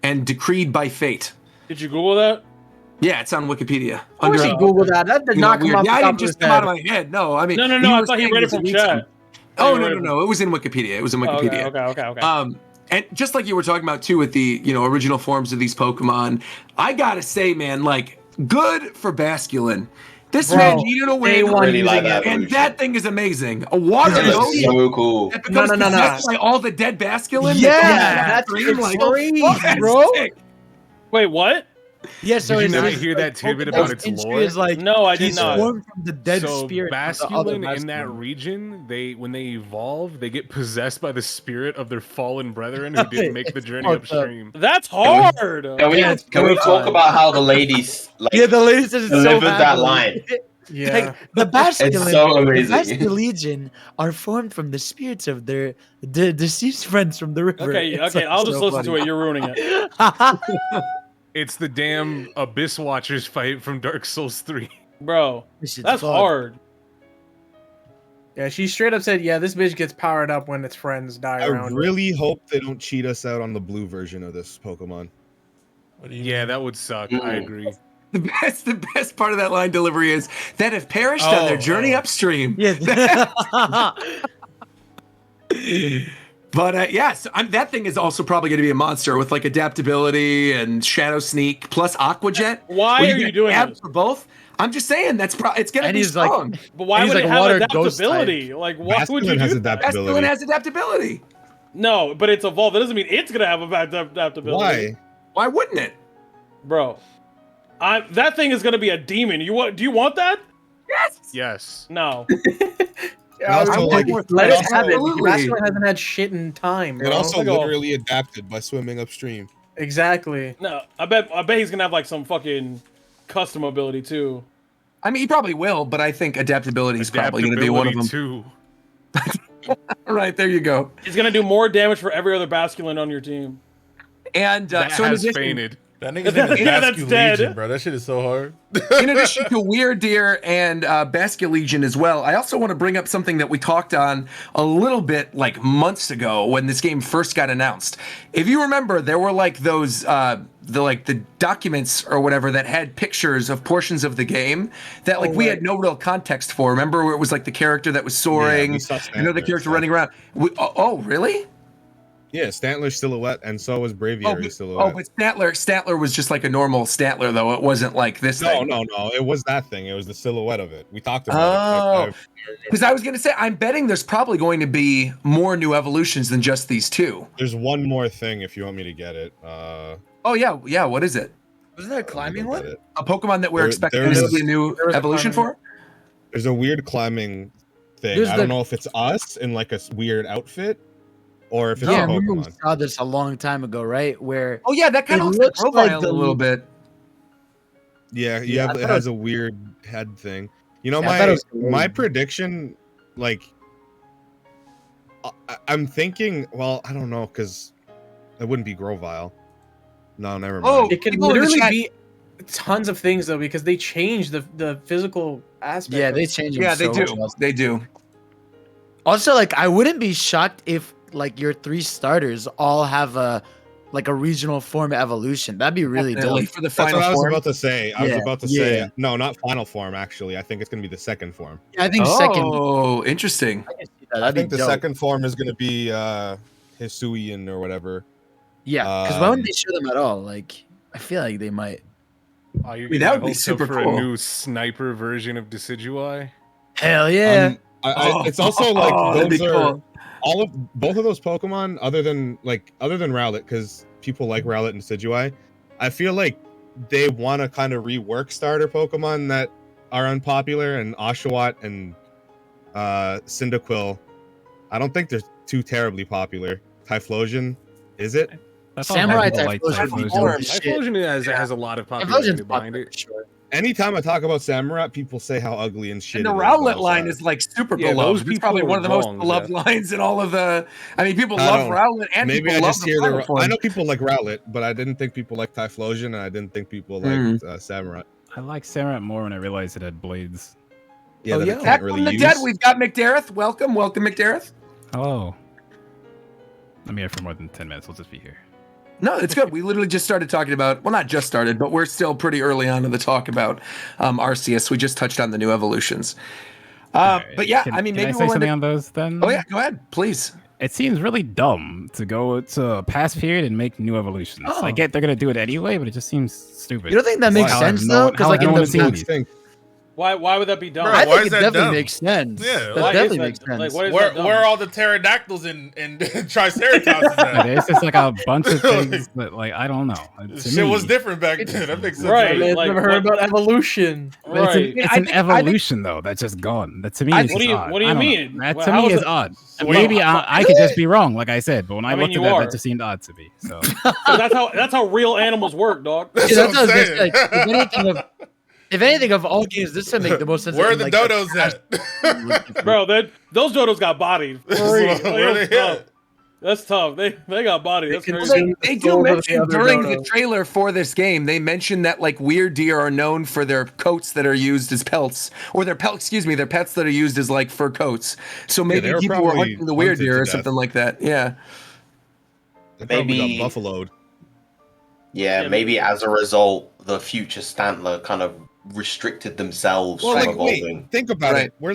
and decreed by fate. Did you Google that? Yeah, it's on Wikipedia. Of course he Googled that. That did not come weird. off Yeah, the I top didn't of just his come out head. of my head. No, I mean, No, I you were thought he saying read it does from mean chat. something. Oh, Oh you no, read no, it no! It was in Wikipedia. It was in Wikipedia. Okay. And just like you were talking about too with the original forms of these Pokemon, I gotta say, man, like good for Basculin. This Bro, man needed a they win, want Really like that and evolution. that thing is amazing. A water It looks nose so cool. that becomes No. possessed by all the dead Basculin. Yeah, that's that's crazy, bro. Wait, what? Yeah, so Did you his- not his, hear like, that tidbit Pokedex about its entry lore? Is like, No, I did he's not. formed from the dead So spirit. of the other Basculin in that Basculin. region, when they evolve, they get possessed by the spirit of their fallen brethren who didn't make the journey fucked up. upstream. That's hard. Can we, Yeah, it's can we talk terrifying. about how the ladies like Yeah, the lady says it's so delivered that happily. line? Yeah. Like, the Basculin, so the amazing. Basculegion are formed from the spirits of their deceased friends from the river. Okay, It's, okay, like, I'll just so listen to funny. it. You're ruining it. It's the damn Abyss Watchers fight from Dark Souls 3. Bro, This shit's that's fun. hard. Yeah, she straight up said, "Yeah, this bitch gets powered up when its friends die I around." really hope they don't cheat us out on the blue version of this Pokemon. What do you Yeah, mean? that would suck. I Mm. agree. The best part of that line delivery is that have perished on their journey upstream. Yeah. But yes, that thing is also probably going to be a monster with like adaptability and Shadow Sneak plus Aqua Jet. Why where are you get doing ab this? for both? I'm just saying it's going to And be he's like- strong. But why He's would like it have water ghost adaptability? Like, why would you Basculin has do that? adaptability. Basculin has adaptability. No, but it's evolved. That doesn't mean it's gonna have adaptability. Why? Why wouldn't it? bro? That thing is gonna be a demon. Do you want that? Yes. Yes. No. Yeah, also, I like, want let also- it have it. Absolutely. Basculin hasn't had shit in time. It Bro. also Like a- literally adapted by swimming upstream. Exactly. No, I bet he's gonna have like some fucking custom ability too. I mean, he probably will, but I think adaptability is probably going to be one of them. Too. All right, there you go. He's gonna do more damage for every other Basculin on your team. And That so in has addition, fainted. That nigga's name is Yeah, that's Bascu dead. Legion, bro. That shit is so hard. in addition to Weird Deer and Basculegion as well, I also want to bring up something that we talked on a little bit like months ago when this game first got announced. If you remember, there were like those the documents or whatever that had pictures of portions of the game that like we had no real context for. Remember where it was like the character that was soaring, we saw another Stantler's character stuff. running around. Oh, really? Yeah, Stantler's silhouette, and so was Braviary's Oh, silhouette. but Stantler was just like a normal Stantler, though. It wasn't like this No, thing. no, no. It was that thing. It was the silhouette of it. We talked about it. Because I was going to say, I'm betting there's probably going to be more new evolutions than just these two. There's one more thing if you want me to get it. Oh, yeah. What is it? Wasn't there a climbing I'll one? get it. A Pokemon that we're There- expecting there to is- see a new there is a evolution climbing for? There's a weird climbing thing. There's I don't the- know if it's us in like a weird outfit or if it's Yeah, I a remember we Pokemon. saw this a long time ago, right? Where Oh, yeah, that kind It of looks looks like like Grovyle the- a little bit. Yeah, Yeah, I it thought has a weird head thing. You know, Yeah, I thought it was my weird. prediction, like, I'm thinking. Well, I don't know because it wouldn't be Grovyle. No, never mind. Oh, It could People in the literally chat- be tons of things though because they change the physical aspect. yeah, of they it. change. them Yeah, they so do. much. They do. Also, like, I wouldn't be shocked if like your three starters all have a regional form evolution. That'd be really Definitely dope. for the That's final what I was form. about to say. I was Yeah, about to yeah. say no, not final form. Actually, I think it's gonna be the second form. I think second. Oh, interesting. I can see that. I That'd think be the dope. second form is gonna be Hisuian or whatever. Yeah, because why wouldn't um, they show them at all? Like, I feel like they might. Oh, you're I mean, getting that my would be hopes up super for cool. a new sniper version of Decidueye. Hell yeah. It's also like that'd be those are cool. both of those Pokemon, other than Rowlet, because people like Rowlet and Decidueye. I feel like they want to kind of rework starter Pokemon that are unpopular, and Oshawott and Cyndaquil. I don't think they're too terribly popular. Typhlosion, is it? I thought Samurai people liked Typhlosion. Typhlosion. Typhlosion has a lot of Typhlosion's popularity behind popular, it. sure. Anytime I talk about Samurott, people say how ugly and shit. And the it is, Rowlet though, line so- is like super Yeah, beloved. those It's people probably one of the most wrong, beloved lines in all of the. I mean, people I love don't- Rowlet, and Maybe people I love just the hear final the. form. I know people like Rowlet, but I didn't think people liked Typhlosion, and I didn't think people liked Samurott. I like Samurott more when I realized it had blades. Yeah, Oh that yeah, it back can't really from the use. dead. We've got McDareth. Welcome, McDareth. Hello. I'm here for more than 10 minutes. We'll just be here. No, it's good. We literally just started talking about, well, not just started, but we're still pretty early on in the talk about Arceus. We just touched on the new evolutions. But yeah, Can- I mean, can maybe I say we'll end something it. on those then? Oh yeah, go ahead, please. It seems really dumb to go to a past period and make new evolutions. Oh. I get they're gonna do it anyway, but it just seems stupid. You don't think that makes How sense have though? no- Because how like have in no the one past, seen these? Why would that be dumb? Bro, I why think is it that definitely dumb? makes sense. Yeah, that why definitely is makes that- sense. like, what is Where that dumb? where are all the pterodactyls and Triceratops Like, at? it's just like a bunch of things that, like, I don't know. To Shit me, was different back then. That makes sense. Right. I've Like, never heard what- about evolution. But it's an, Right. it's I an think- evolution though that's just gone. That to me I- is What do just you- odd. what do you I don't know. mean? That Well, to how me is is it- odd. Wait, Maybe I could just be wrong, like I said. But when I mean, looked you at that, are. that just seemed odd to me. So that's how real animals work, dog. That's Yeah, what that's I'm what I was gonna saying. say. If anything of all games, this would make the most sense. Where are in, the like, dodos at? Bro, those dodos got bodied. For real. Where Like, they that's tough. at? That's tough. They got bodied. That's can crazy. They the do souls of the mention other during the dodos. trailer for this game, they mention that like weird deer are known for their coats that are used as pelts, or their pets that are used as like fur coats. So maybe they were people were probably hunting the weird hunted deer to or death. something like that. Yeah. They probably Maybe- got buffaloed. Yeah, Yeah, maybe as a result, the future Stantler kind of restricted themselves Well, from like, evolving. wait, think about Right. it. We're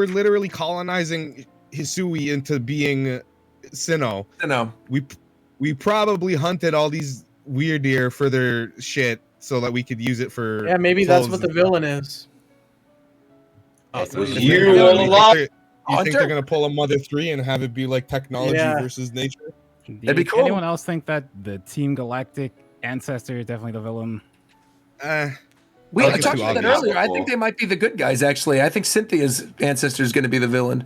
literally colonizing Hisui into being Sinnoh. I know. We probably hunted all these weird deer for their shit so that we could use it for. Yeah, maybe that's clothes what the and stuff. villain is. It So was you you think they're- a lot. You think Hunter? they're gonna pull a Mother 3 and have it be like technology Yeah. versus nature? That'd be cool. Anyone else think that the Team Galactic ancestor is definitely the villain? Eh, We I I think it's talked too about that obvious. earlier. I think they might be the good guys. Actually, I think Cynthia's ancestor is going to be the villain.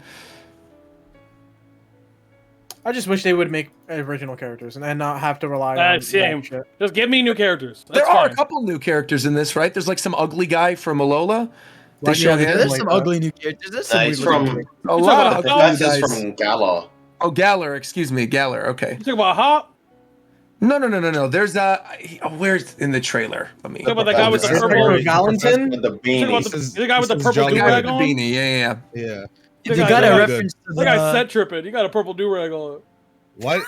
I just wish they would make original characters and not have to rely on Same. that shit. Just give me new characters. That's There are fine. a couple new characters in this, right? There's like some ugly guy from Alola. They Right, show yeah, him. There's like some that. ugly new characters. There's some It's weird from looking A You lot talking of about ugly this is guys. from Galar. Oh, Galar. Excuse me, Galar. Okay. You talk about Hop? No. There's where's in the trailer? Let me. You talk about that guy with the This is purple. very- You Valentin? With the talk about beanie. the, This is- the guy with the this is purple Jolly The guy do-rag with the on? beanie. Yeah. yeah. You That got guy- a that reference to That guy's the. set tripping. You got a purple do-rag on. What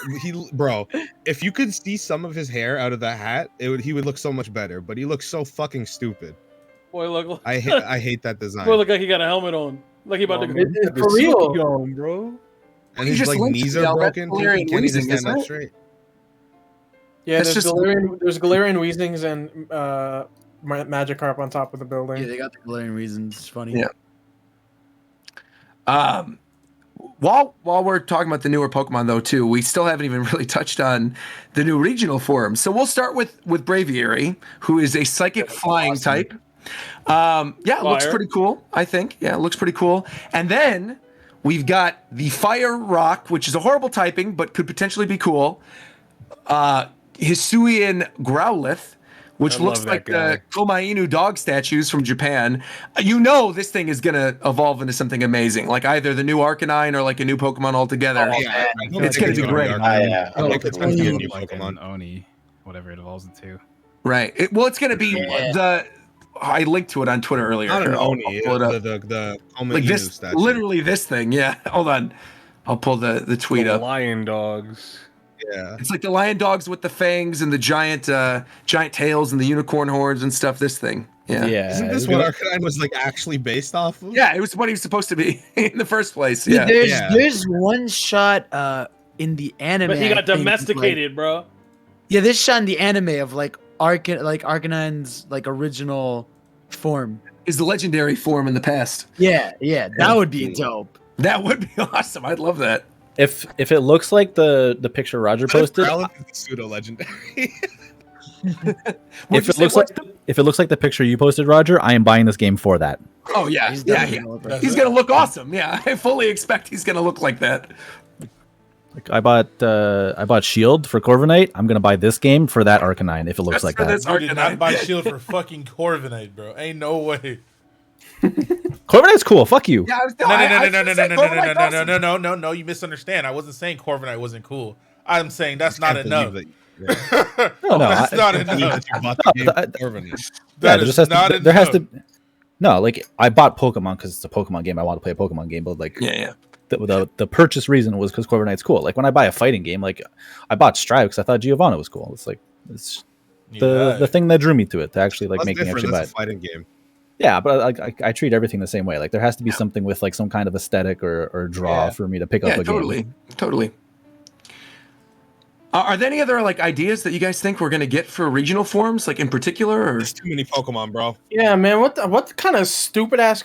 bro? If you could see some of his hair out of that hat, he would look so much better. But he looks so fucking stupid. Boy, look. I hate that design. Boy, look like he got a helmet on. Like he about to go. It's for real. Young, bro. And You his just like linked knees to are Gal- that's broken. Galarian He can't even Weezing, stand isn't up it? straight. Yeah, That's there's just- Galarian Weezings and Magikarp on top of the building. Yeah, they got the Galarian reasons. It's funny. Yeah. While we're talking about the newer Pokemon though too, we still haven't even really touched on the new regional forms. So we'll start with Braviary, who is a psychic flying type. Yeah, it looks Fire. pretty cool, I think. Yeah, it looks pretty cool. And then we've got the Fire Rock, which is a horrible typing, but could potentially be cool. Hisuian Growlithe, which I looks love like that the Komainu dog statues from Japan. You know this thing is going to evolve into something amazing, like either the new Arcanine or like a new Pokemon altogether. Oh, Yeah, I don't It's think gonna be great. Yeah. I think it's gonna be a new Like an Pokemon. Oni, whatever it evolves into. Right. It's going to be Yeah. the. I linked to it on Twitter earlier. Not an Here, I'll Oni, pull it up. the Like this, statue. literally this thing. Yeah. Hold on. I'll pull the tweet The up. lion dogs. Yeah. It's like the lion dogs with the fangs and the giant tails and the unicorn horns and stuff. This thing. Yeah. Isn't this what Arcanine was like actually based off of? Yeah, it was what he was supposed to be in the first place. Dude, Yeah. there's one shot in the anime. But he I got think, domesticated, bro. yeah, this shot in the anime of like Arcanine's like original form. Is the legendary form in the past. Yeah, that would be dope. That would be awesome. I'd love that. If it looks like the picture Roger posted, Pseudo legendary. if it looks like the picture you posted, Roger, I am buying this game for that. Oh yeah, He's he's gonna look awesome. Yeah, I fully expect he's gonna look like that. Like I bought Shield for Corviknight. I'm gonna buy this game for that Arcanine if it looks Just like for that. this You did not Arcanine. buy Shield for fucking Corviknight, bro. Ain't no way. Corviknight's cool. Fuck you. Yeah, No. You misunderstand. I wasn't saying Corviknight wasn't cool. I'm saying that's not Can't enough. believe that- No, That's not Believe enough. that you bought the game I- for Corviknight. That there is just has not to, there has enough. to. No, like I bought Pokemon because it's a Pokemon game. I want to play a Pokemon game, but like yeah. the purchase reason was because Corviknight's cool. Like when I buy a fighting game, like I bought Strive because I thought Giovanna was cool. It's like it's the thing that drew me to it to actually like That's make me different. actually buy That's it. a fighting game. Yeah, but I treat everything the same way. Like there has to be something with like some kind of aesthetic or draw for me to pick up a game. Totally. Are there any other like ideas that you guys think we're gonna get for regional forms, like in particular? Or There's too many Pokemon, bro. Yeah, man. What kind of stupid ass?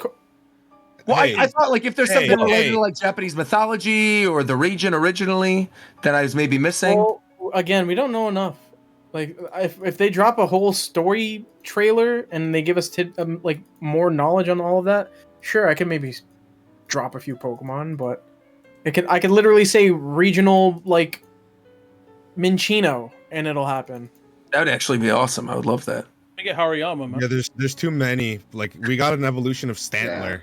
well, Hey. I thought like if there's Hey, something related hey. to like Japanese mythology or the region originally that I was maybe missing. Well, again, we don't know enough. Like if they drop a whole story trailer and they give us like more knowledge on all of that, sure, I can maybe drop a few Pokemon, but I can literally say regional like Minchino and it'll happen. That would actually be awesome. I would love that. I get Hariyama, man. Yeah, there's too many. Like we got an evolution of Stantler.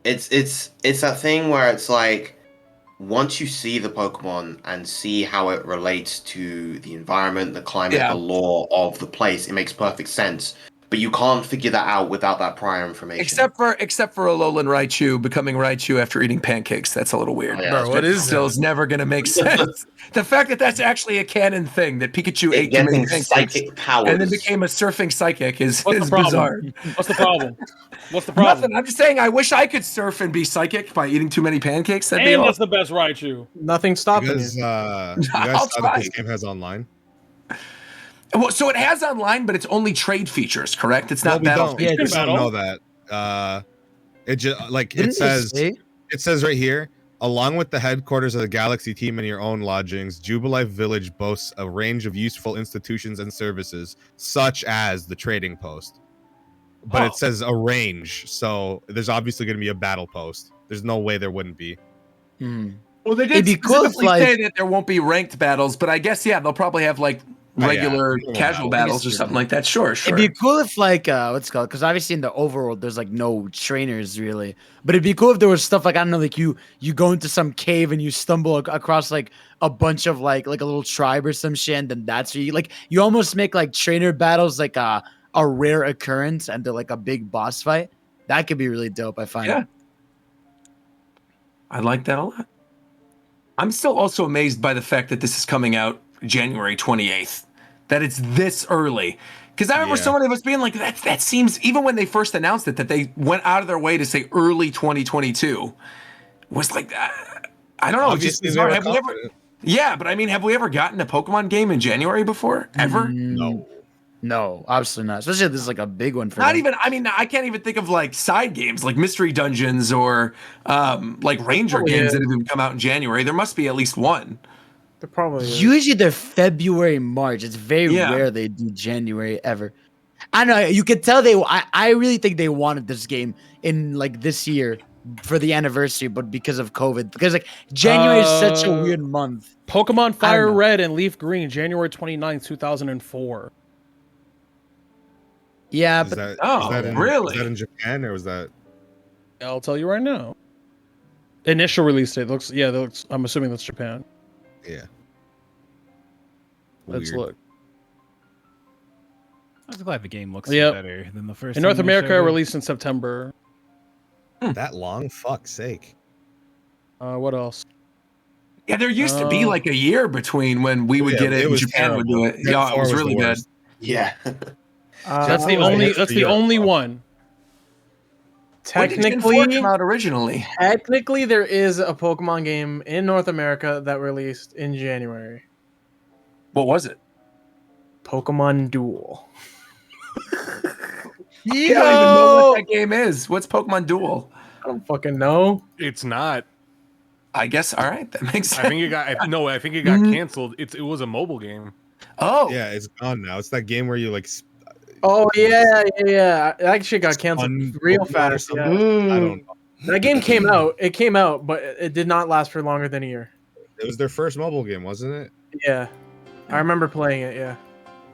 It's that thing where it's like once you see the Pokemon and see how it relates to the environment, the climate, Yeah. the lore of the place, it makes perfect sense. But you can't figure that out without that prior information. Except for Alolan Raichu becoming Raichu after eating pancakes. That's a little weird. Oh, yeah, Bro, what is Still that? is never gonna make sense. The fact that that's actually a canon thing that Pikachu ate too many getting pancakes psychic powers. and then became a surfing psychic is What's the problem? bizarre. What's the problem? What's the problem? Nothing. I'm just saying I wish I could surf and be psychic by eating too many pancakes. That'd be And that's awesome. the best Raichu. Nothing You stopping guys, you. you I'll guys saw that this try. game has online? Well, so it has online, but it's only trade features, correct? It's No, not we battle don't. features. We it's don't battle. know that. It just like Didn't it says. say? It says right here, along with the headquarters of the Galaxy team and your own lodgings, Jubilife Village boasts a range of useful institutions and services, such as the trading post. But Oh. it says a range, so there's obviously going to be a battle post. There's no way there wouldn't be. Well, they It'd did be cool if, specifically say that there won't be ranked battles, but I guess they'll probably have like Oh, yeah. regular Normal casual battles. battles or something like that. Sure. It'd be cool if like what's it called? Because obviously in the overworld there's like no trainers really, but it'd be cool if there was stuff like I don't know, like you go into some cave and you stumble across like a bunch of like a little tribe or some shit, and then that's where you almost make like trainer battles like a rare occurrence and they're like a big boss fight. That could be really dope. I find. Yeah. I like that a lot. I'm still also amazed by the fact that this is coming out January 28th, that it's this early. Because I remember Yeah. so many of us being like, that seems, even when they first announced it, that they went out of their way to say early 2022, was like, I don't know. It's just Obviously, they bizarre. were Have we ever, confident. yeah, but I mean, have we ever gotten a Pokemon game in January before? Ever? No. No, obviously not. Especially if this is like a big one for Not them. even, I mean, I can't even think of like side games like Mystery Dungeons or like Ranger Oh, games yeah. that have even come out in January. There must be at least one. They're probably Usually they're February, March. It's very Yeah. rare they do January ever. I don't know. You could tell I really think they wanted this game in like this year for the anniversary, but because of COVID, because like January is such a weird month. Pokemon Fire know. Red and Leaf Green, January 29th, 2004. Yeah, Is but that, Oh, is that in, really? Is that in Japan or was that? I'll tell you right now. Initial release date looks. Yeah, that looks, I'm assuming that's Japan. Yeah. Let's Weird. look. I was glad the game looks Yep. better than the first. In North time they America, showed it. released in September. That long? Fuck's sake. What else? Yeah, there used to be like a year between when we would Yeah, get it it and was Japan would do terrible. it. Yeah, it 4 was was really the good. worst. Yeah. That's the Uh, only. was That's the Europe, only though. one. When did Gen 4 come technically, out originally? technically, there is a Pokemon game in North America that released in January. What was it? Pokemon Duel. I don't even know what that game is. What's Pokemon Duel? I don't fucking know. It's not. I guess. All right, that makes sense. I think it got canceled. It was a mobile game. Oh, Yeah, it's gone now. It's that game where you like. Oh yeah. That shit got canceled real fast. Yeah. I don't know. That game came out. It came out, but it did not last for longer than a year. It was their first mobile game, wasn't it? Yeah, I remember playing it. Yeah.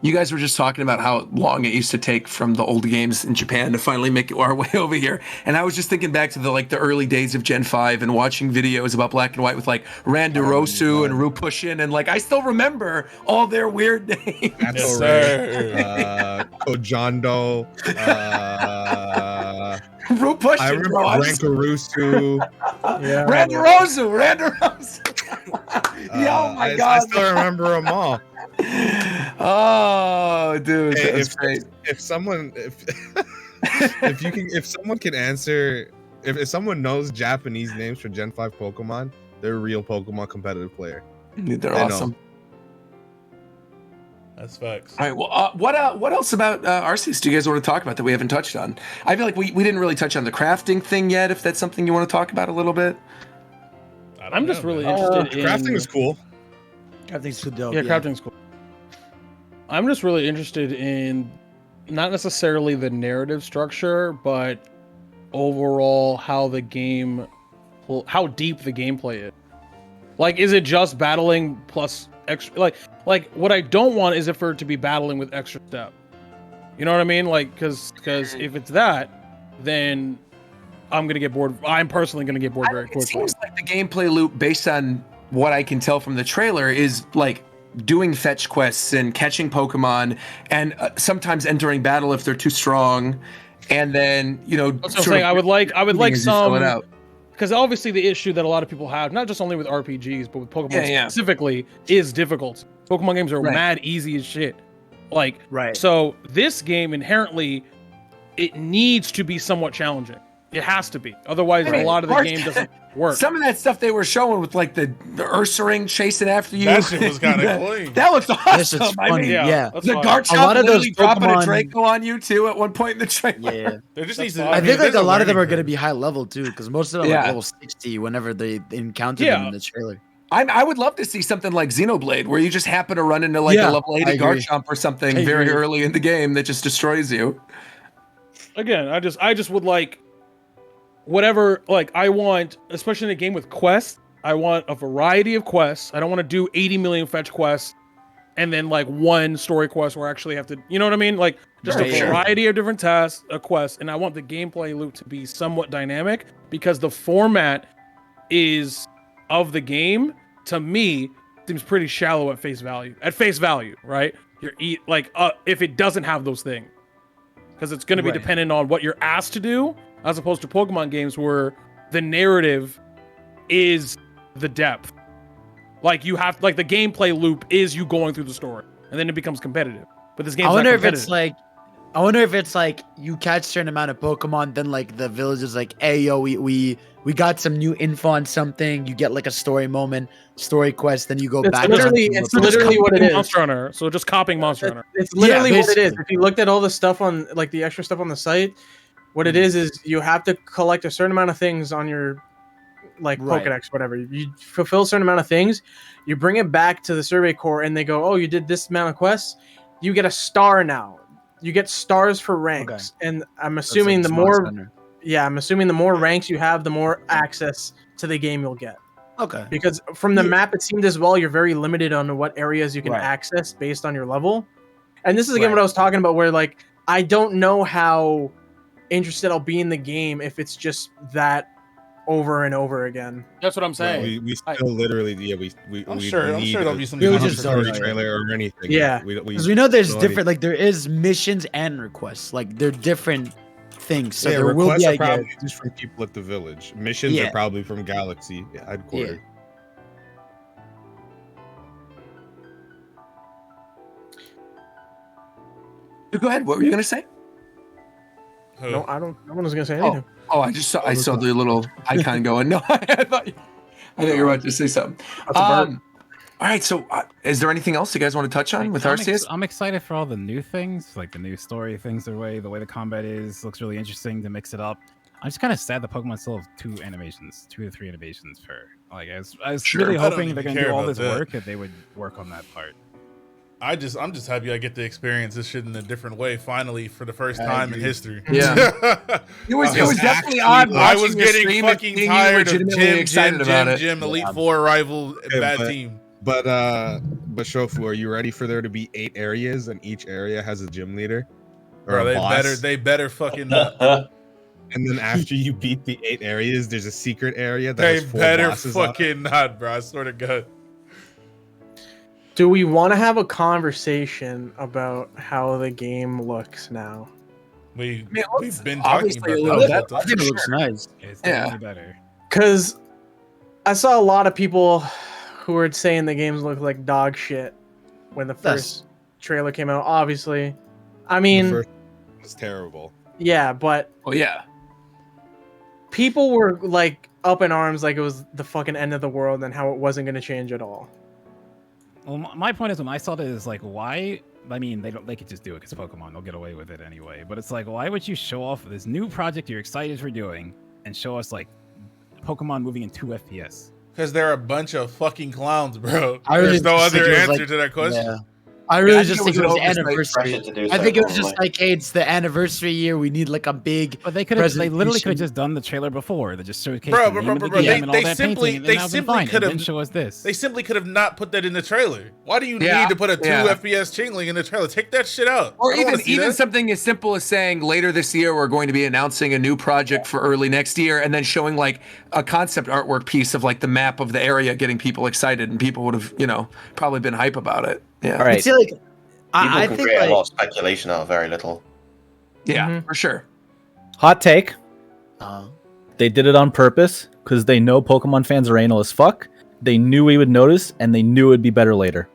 you guys were just talking about how long it used to take from the old games in Japan to finally make our way over here, and I was just thinking back to the early days of Gen 5 and watching videos about Black and White with like Randarosu and Rupushin, and like I still remember all their weird names. Yes, sir. Kojondo. Rupushin, I remember Rankarusu. Yeah. Randarosu. Yeah, oh my God. I still remember them all. Oh, dude, Hey, that's great. If someone can answer, if someone knows Japanese names for Gen 5 Pokemon, they're a real Pokemon competitive player. They're awesome. That's facts. All right. Well, what else about Arceus do you guys want to talk about that we haven't touched on? I feel like we didn't really touch on the crafting thing yet. If that's something you want to talk about a little bit. I'm just really interested in Crafting is cool. Crafting's so dope. Yeah, crafting's cool. I'm just really interested in not necessarily the narrative structure, but overall how deep the gameplay is. Like, is it just battling plus extra? Like what I don't want is for it to be battling with extra step. You know what I mean? Like, because if it's that, then I'm gonna get bored. I'm personally gonna get bored very quickly. It seems like the gameplay loop, based on what I can tell from the trailer, is like doing fetch quests and catching Pokemon, and sometimes entering battle if they're too strong, and then That's what I'm saying. I would like some, because obviously the issue that a lot of people have, not just only with RPGs but with Pokemon specifically, is difficult. Pokemon games are mad easy as shit. Like, so this game inherently, it needs to be somewhat challenging. It has to be. Otherwise, a lot of the game doesn't work. Some of that stuff they were showing with like the Ursaring chasing after you. That shit was kind of clean. That looks awesome. This is funny. Yeah. The Garchomp literally dropping a Draco on you too at one point in the trailer. Yeah. There just needs to, I think like a lot of them are going to be high level too, because most of them are like level 60 whenever they encounter them in the trailer. I would love to see something like Xenoblade, where you just happen to run into like a level 80 Garchomp or something very early in the game that just destroys you. Again, I just would like whatever, like I want, especially in a game with quests, I want a variety of quests. I don't want to do 80 million fetch quests and then like one story quest where I actually have to, you know what I mean? Like just a variety of different tasks, quests, and I want the gameplay loop to be somewhat dynamic, because the format of the game, to me, seems pretty shallow at face value. At face value, right? If it doesn't have those things, because it's going to be dependent on what you're asked to do, as opposed to Pokemon games where the narrative is the depth. Like you have, like the gameplay loop is you going through the story, and then it becomes competitive. But this game's not competitive. I wonder if it's like you catch a certain amount of Pokemon, then like the village is like, hey yo, we got some new info on something. You get like a story moment, story quest, then you go back. It's literally what it is. Monster Hunter. So just copying Monster Hunter. It's literally what it is. If you looked at all the stuff on like the extra stuff on the site, what it is you have to collect a certain amount of things on your like Pokedex, whatever. You fulfill a certain amount of things, you bring it back to the survey core, and they go, oh, you did this amount of quests, you get a star now. You get stars for ranks, and I'm assuming the more ranks you have, the more access to the game you'll get. Okay. Because from the map, it seemed as well you're very limited on what areas you can access based on your level. And this is again what I was talking about, where like I don't know how interested I'll be in the game if it's just that over and over again. That's what I'm saying. We still literally, I'm sure there'll be some story trailer or anything. Yeah, because we know there's different, like there is missions and requests, like they're different things. So there will be, requests are probably just from people at the village. Missions are probably from Galaxy headquarters. Go ahead. What were you gonna say? No, I don't. No one was gonna say anything. Oh, I saw the little icon going. No, I thought you were about to say something. All right, so is there anything else you guys want to touch on with Arceus? I'm excited for all the new things, like the new story things. The way the combat looks really interesting to mix it up. I'm just kind of sad the Pokemon still have 2 to 3 animations per. Like I was Sure. really I don't hoping even they're gonna care do all about this that. work that they would work on that part. I'm just happy I get to experience this shit in a different way finally for the first time in history. Yeah. It was definitely odd. I was watching your getting stream and fucking seeing you tired of legitimately excited about it. Jim, Elite Four rival, bad team. But Shofu, are you ready for there to be 8 areas and each area has a gym leader? Or Bro, a boss? they better fucking not. And then after you beat the 8 areas, there's a secret area that They has 4 better bosses on it. fucking not, bro. I swear to God. Do we want to have a conversation about how the game looks now? We've been talking obviously about a little that. bit. I think it looks nice. It's Yeah. definitely better. Because I saw a lot of people who were saying the games look like dog shit when the first trailer came out. Obviously, I mean, The first one was terrible. yeah, but Oh yeah. people were like up in arms like it was the fucking end of the world and how it wasn't going to change at all. Well, my point is when I saw this, is like, why? I mean, they could just do it because Pokemon, they'll get away with it anyway. But it's like, why would you show off this new project you're excited for doing and show us like Pokemon moving in 2 FPS? Because they're a bunch of fucking clowns, bro. I really There's no just think other it was answer like- to that question. Yeah. I really I just think think it it was was an the oversight anniversary. pressure to do I so, think it was just probably. like, hey, it's the anniversary year. We need like a big. But they could have. They literally could have presentation. just done the trailer before. They just showcased Bro, the name bro, of the bro, game they- and all they that simply- painting, and they then simply fine, could and have- then show us this. They simply could have not put that in the trailer. Why do you Yeah, need to put a 2 yeah. FPS chain-link in the trailer? Take that shit out. Or I don't wanna even see that. something as simple as saying later this year we're going to be announcing a new project for early next year, and then showing like a concept artwork piece of like the map of the area, getting people excited, and people would have probably been hype about it. Yeah. All right. See, like, People I can think create like, a lot of speculation out of very little. Yeah, for sure. Hot take. uh, They did it on purpose because they know Pokemon fans are anal as fuck. They knew we would notice, and they knew it would be better later.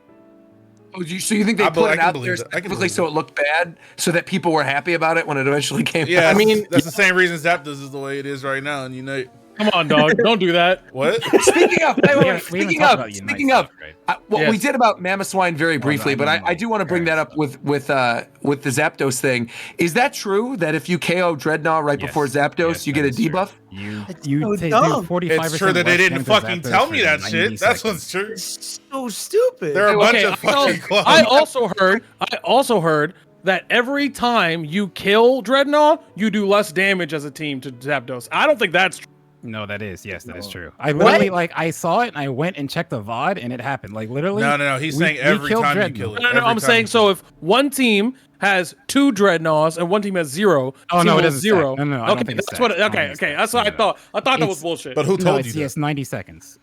Oh, so you think they I put it can out believe there that. I can specifically believe so it looked bad, so that people were happy about it when it eventually came Yeah, out? I mean, that's the same reason Zapdos is the way it is right now. And Unite. Come on, dog. Don't do that. What? Speaking of, We haven't talked about Unite speaking of, stuff, right? we Yes. did about Mamoswine very briefly, I but mean, I do want to bring that up parents with the Zapdos thing. Is that true that if you KO Dreadnought right before Zapdos, Yes, you that get a is true. debuff? You It's you so do dumb. 45%. It's true that they less didn't damage to fucking Zapdos tell me for that 90 shit. That's seconds. what's true. it's so stupid. They're a bunch Okay, of fucking clowns. I also heard that every time you kill Dreadnought, you do less damage as a team to Zapdos. I don't think that's true. No, that is true. I literally I saw it and I went and checked the VOD and it happened. Like literally. No. He's we- saying we every killed time you Dreadnought. kill it. No, Every I'm time saying you so kill if one team has 2 Dreadnoughts and one team has 0, Oh, team no, it has doesn't 0. stack. No, I don't okay, think it's that's what. stacked. I don't Okay, think it's okay, that's stacked. what I thought. I thought that was It's- bullshit. But who No, told it's, you it's that? 90 seconds.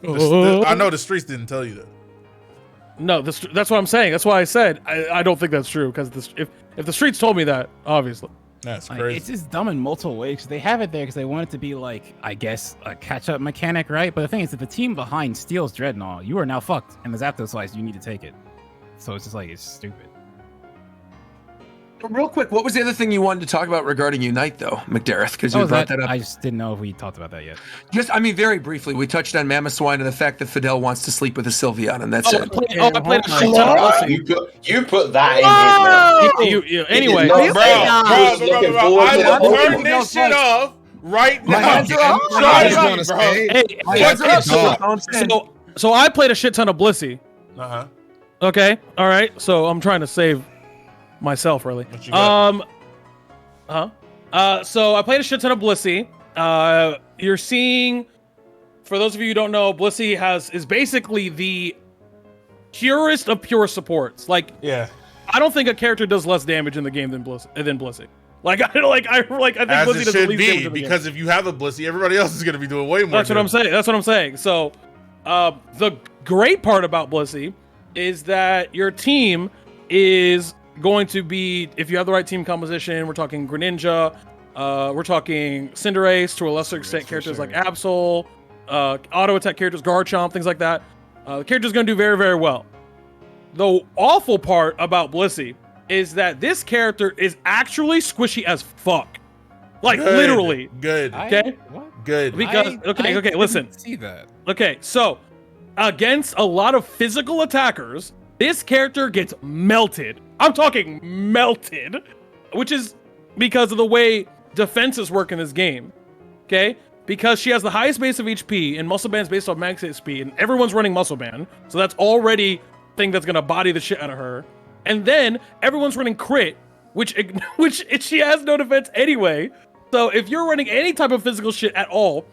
I know the streets didn't tell you that. No, that's what I'm saying. That's why I said I don't think that's true because if the streets told me that, obviously. That's Like, crazy. it's just dumb in multiple ways. They have it there because they want it to be like, I guess, a catch-up mechanic, right? But the thing is, if the team behind steals Dreadnought, you are now fucked. And the Zapdos slice, you need to take it. So it's just like, it's stupid. Real quick, what was the other thing you wanted to talk about regarding Unite, though, McDareth? Because you brought that up. I just didn't know if we talked about that yet. Very briefly, we touched on Mamoswine and the fact that Fidel wants to sleep with a Sylveon, and that's I it. played a shit ton of Right, Blissey. you put that in here, man. Anyway, He did not- Bro, He's looking bro, forward to I the will Pokemon. turn this shit off right My now. hands are up. Shut I just up, want to bro. say, hey, My hands are up. Dog. I'm saying. so I played a shit ton of Blissey. Uh-huh. Okay, all right. So I'm trying to save myself, really. What you got? So I played a shit ton of Blissey. You're seeing, for those of you who don't know, Blissey is basically the purest of pure supports. Like, Yeah. I don't think a character does less damage in the game than Blissey. Like, I think As Blissey it does the should least damage be, in the game. because if you have a Blissey, everybody else is going to be doing way more That's what I'm damage. saying. That's what I'm saying. So, the great part about Blissey is that your team is going to be, if you have the right team composition, we're talking Greninja, we're talking Cinderace, to a lesser extent, characters like Absol, auto attack characters, Garchomp, things like that. The character's going to do very, very well. The awful part about Blissey is that this character is actually squishy as fuck. Like, Good. literally. Good. Okay? What? Good. Because, okay, listen. See that. Okay, so against a lot of physical attackers, this character gets melted. I'm talking melted, which is because of the way defenses work in this game. Okay? Because she has the highest base of HP, and Muscle Band's based on max HP, and everyone's running Muscle Band, so that's already a thing that's gonna body the shit out of her. And then everyone's running Crit, which she has no defense anyway. So if you're running any type of physical shit at all,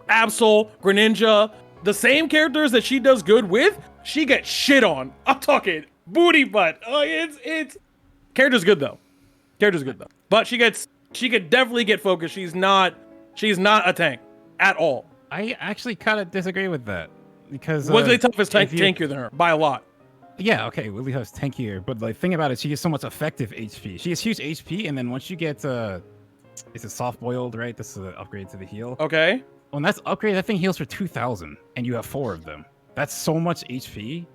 Absol, Greninja, the same characters that she does good with, she gets shit on. I'm talking booty butt. Oh, it's character's good though. Character's good though. But she could definitely get focused. She's not a tank at all. I actually kind of disagree with that because Wigglytuff is tankier than her by a lot. Yeah, okay, Wigglytuff's tankier, but like thing about it, she gets so much effective HP. She has huge HP, and then once you get it's a soft boiled, right? This is an upgrade to the heal. Okay. When that's upgraded, that thing heals for 2,000, and you have 4 of them. That's so much HP.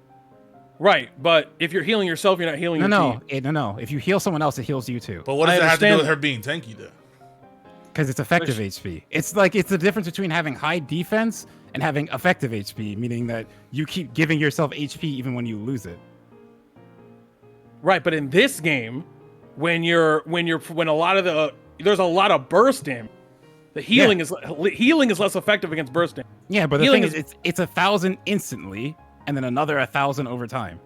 Right, but if you're healing yourself, you're not healing your team. No. If you heal someone else, it heals you too. But what does it have to do with her being tanky, though? Because it's effective HP. It's the difference between having high defense and having effective HP, meaning that you keep giving yourself HP even when you lose it. Right, but in this game, when a lot of there's a lot of burst damage. The healing is less effective against burst damage. Yeah, but the thing is, it's 1,000 instantly, and then another 1,000 over time.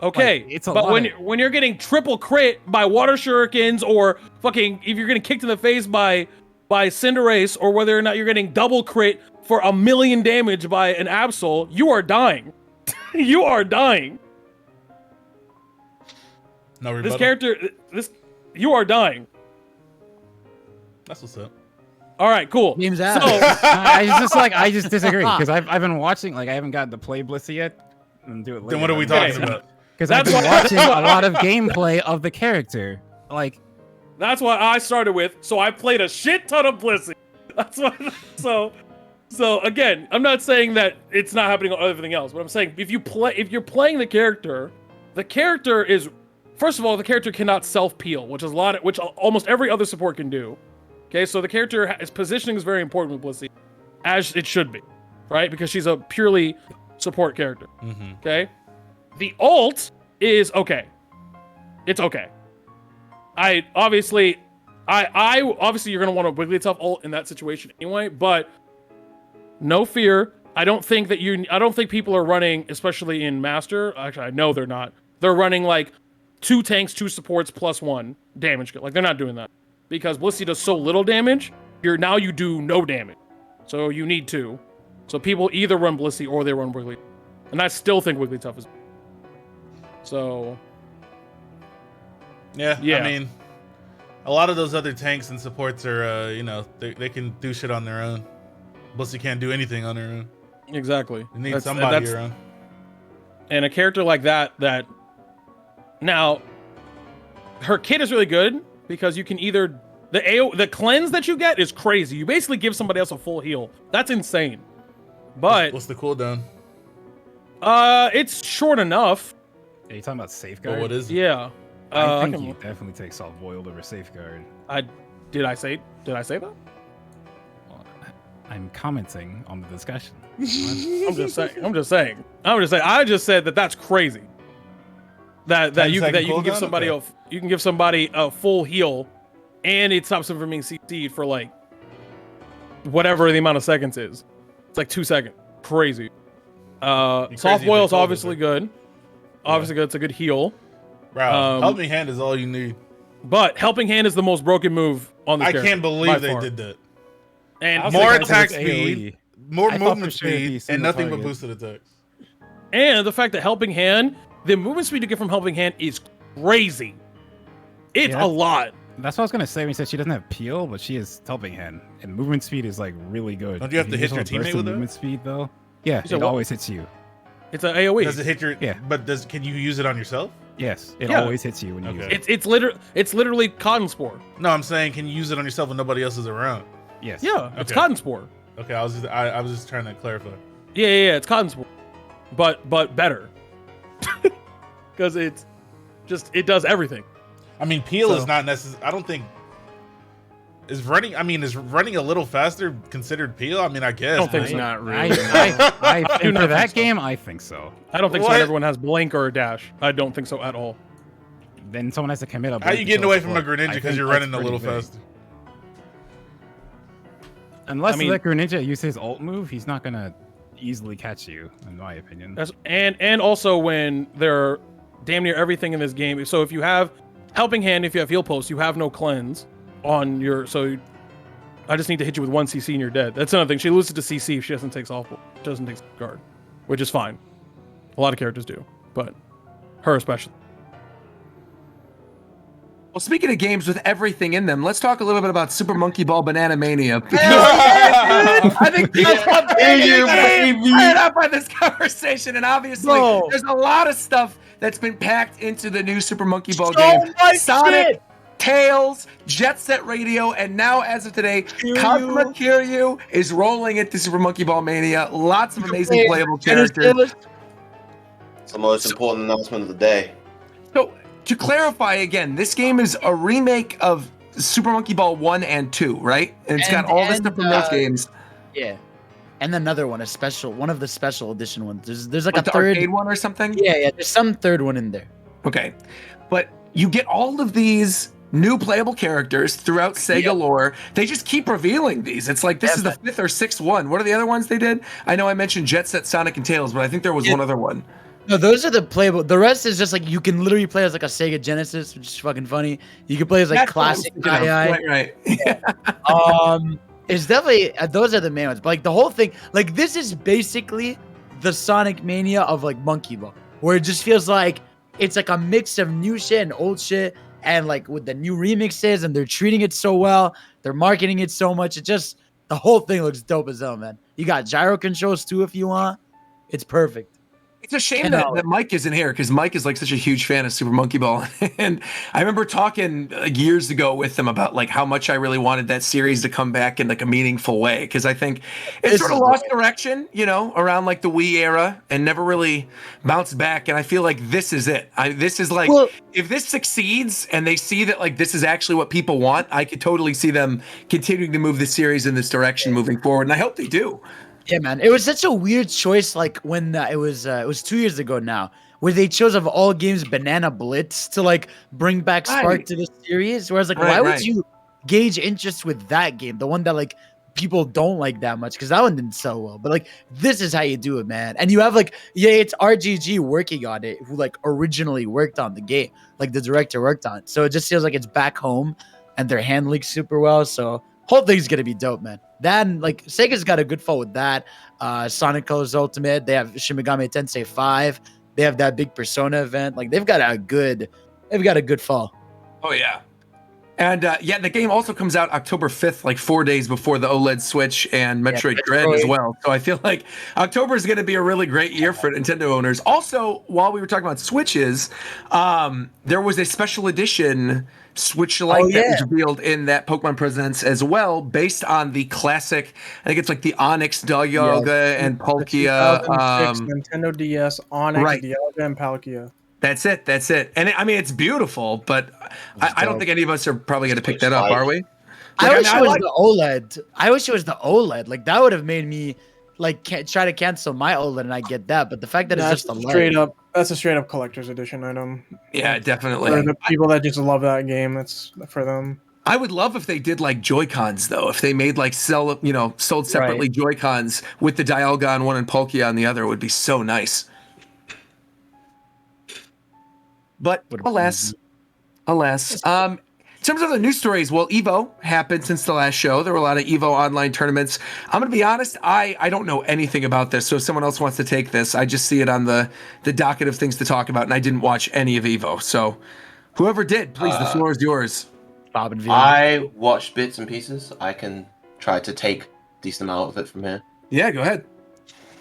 Okay, like, it's a but lot when you're getting triple crit by water shurikens, or fucking if you're getting kicked in the face by Cinderace, or whether or not you're getting double crit for 1,000,000 damage by an Absol, you are dying. You are dying. No rebuttal. This character, you are dying. That's what's up. All right, cool. Game's out. So I just disagree because I've been watching, like I haven't gotten to play Blissey yet. And do it later. Then what are we talking about? Because I've been watching a lot of gameplay of the character. Like that's what I started with. So I played a shit ton of Blissey. That's what. So again, I'm not saying that it's not happening on everything else, but I'm saying if you're playing the character is, first of all, the character cannot self-peel, which almost every other support can do. Okay, so the character's positioning is very important with Blissey, as it should be, right? Because she's a purely support character. Mm-hmm. Okay, the ult is okay. It's okay. Obviously you're gonna want a Wigglytuff ult in that situation anyway, but no fear. I don't think people are running, especially in Master. Actually, I know they're not. They're running like 2 tanks, 2 supports plus 1 damage. Like they're not doing that. Because Blissey does so little damage, you do no damage. So you need 2. So people either run Blissey or they run Wiggly. And I still think Wigglytuff is. So. Yeah. I mean, a lot of those other tanks and supports are, they can do shit on their own. Blissey can't do anything on her own. Exactly. You need somebody around. And a character like that now, her kit is really good. Because you can either the cleanse that you get is crazy. You basically give somebody else a full heal. That's insane. But what's the cooldown? It's short enough. Are you talking about Safeguard? But what is it? Yeah. I think you definitely take soft boiled over Safeguard. Did I say that? Well, I'm commenting on the discussion. I'm just saying. I just said that that's crazy. That you can give somebody a full heal, and it stops them from being CC'd for like whatever the amount of seconds is. It's like 2 seconds. Crazy. Soft boil is obviously good. Obviously good. It's a good heal. Bro, helping hand is all you need. But helping hand is the most broken move on the character. I can't believe they did that. And more attack speed, more movement speed, and nothing but boosted attacks. And the fact that helping hand, the movement speed you get from helping hand is crazy. It's a lot. That's what I was gonna say when you said she doesn't have peel, but she is helping hand, and movement speed is like really good. Don't you have to hit your teammate with movement speed though? Yeah, it always hits you. It's an AOE. Does it hit your? Yeah. But can you use it on yourself? Yes, it always hits you when you use it. It's literally Cotton Spore. No, I'm saying, can you use it on yourself when nobody else is around? Yes. Yeah, it's Cotton Spore. Okay, I was just trying to clarify. Yeah, it's Cotton Spore, but better. Because it does everything. I mean, peel is not necessary. I don't think is running. I mean, is running a little faster considered peel? I mean, I guess. I don't think but- so. Not I, really. I do think not for think that so. game, I think so. I don't think so. What? And everyone has blink or a dash. I don't think so at all. Then someone has to commit a. How you blink getting to away kill from a support. Greninja I because think you're that's running a pretty little big. faster? Unless I mean- that Greninja uses his ult move, he's not gonna easily catch you, in my opinion. That's and also when they're damn near everything in this game. So if you have helping hand, if you have heal pulse, you have no cleanse on your. So I just need to hit you with 1 CC and you're dead. That's another thing. She loses to CC if she doesn't take doesn't take guard, which is fine. A lot of characters do, but her especially. Well, speaking of games with everything in them, let's talk a little bit about Super Monkey Ball Banana Mania. I think people are fired up by this conversation, and obviously, Bro. there's a lot of stuff that's been packed into the new Super Monkey Ball So game. much Sonic, shit. Tails, Jet Set Radio, and now as of today, Kazuma Kiryu is rolling into Super Monkey Ball Mania. Lots of amazing playable characters. It's the most important announcement of the day. So, to clarify again, this game is a remake of Super Monkey Ball 1 and 2, right? And it's got all this stuff from those games. Yeah. And another one, one of the special edition ones. There's like Like a the third arcade one or something? Yeah, there's some third one in there. Okay. But you get all of these new playable characters throughout Sega lore. They just keep revealing these. It's like this is the fifth or sixth one. What are the other ones they did? I know I mentioned Jet Set, Sonic, and Tails, but I think there was one other one. No, those are the playable. The rest is just like you can literally play as like a Sega Genesis, which is fucking funny. You can play as like That's what I was classic thinking of. II. Right. It's definitely those are the main ones. But like the whole thing, like this is basically the Sonic Mania of like Monkey Ball, where it just feels like it's like a mix of new shit and old shit, and like with the new remixes, and they're treating it so well, they're marketing it so much. It just the whole thing looks dope as hell, man. You got gyro controls too if you want. It's perfect. It's a shame that Mike isn't here because Mike is like such a huge fan of Super Monkey Ball. And I remember talking years ago with him about like how much I really wanted that series to come back in like a meaningful way. Because I think it sort of lost direction, you know, around like the Wii era and never really bounced back. And I feel like this is it. This is like, if this succeeds and they see that like this is actually what people want, I could totally see them continuing to move the series in this direction moving forward. And I hope they do. Yeah, man. It was such a weird choice. Like when it was 2 years ago now, where they chose of all games Banana Blitz to like bring back Spark to the series. Whereas like, why would you gauge interest with that game, the one that like people don't like that much, because that one didn't sell well. But like, this is how you do it, man. And you have like, it's RGG working on it, who like originally worked on the game, like the director worked on it. So it just feels like it's back home, and they're handling super well. So whole thing's gonna be dope, man. Then like Sega's got a good fall with that. Sonic Colors Ultimate. They have Shin Megami Tensei 5. They have that big Persona event. Like they've got a good fall. Oh yeah. And the game also comes out October 5th, like 4 days before the OLED Switch and Metroid Dread as well. So I feel like October is going to be a really great year for Nintendo owners. Also, while we were talking about Switches, there was a special edition Switch Lite that was revealed in that Pokemon Presents as well, based on the classic. I think it's like the Onyx, Dialga, and Palkia. 2006 Nintendo DS, Onyx, Dialga, and Palkia. That's it. And I mean, it's beautiful, but I don't think any of us are probably going to pick that up, are we? I wish it was the OLED. I wish it was the OLED. Like that would have made me like try to cancel my OLED, and I get that. But the fact that it's just a that's a straight up collector's edition item. Yeah, definitely. For the people that just love that game, that's for them. I would love if they did like Joy-Cons though. If they made like sold separately Joy-Cons with the Dialga on one and Palkia on the other, it would be so nice. But alas. In terms of the news stories, well, Evo happened since the last show. There were a lot of Evo online tournaments. I'm going to be honest, I don't know anything about this. So if someone else wants to take this, I just see it on the docket of things to talk about, and I didn't watch any of Evo. So whoever did, please, the floor is yours. Bob and I watched bits and pieces. I can try to take a decent amount of it from here. Yeah, go ahead.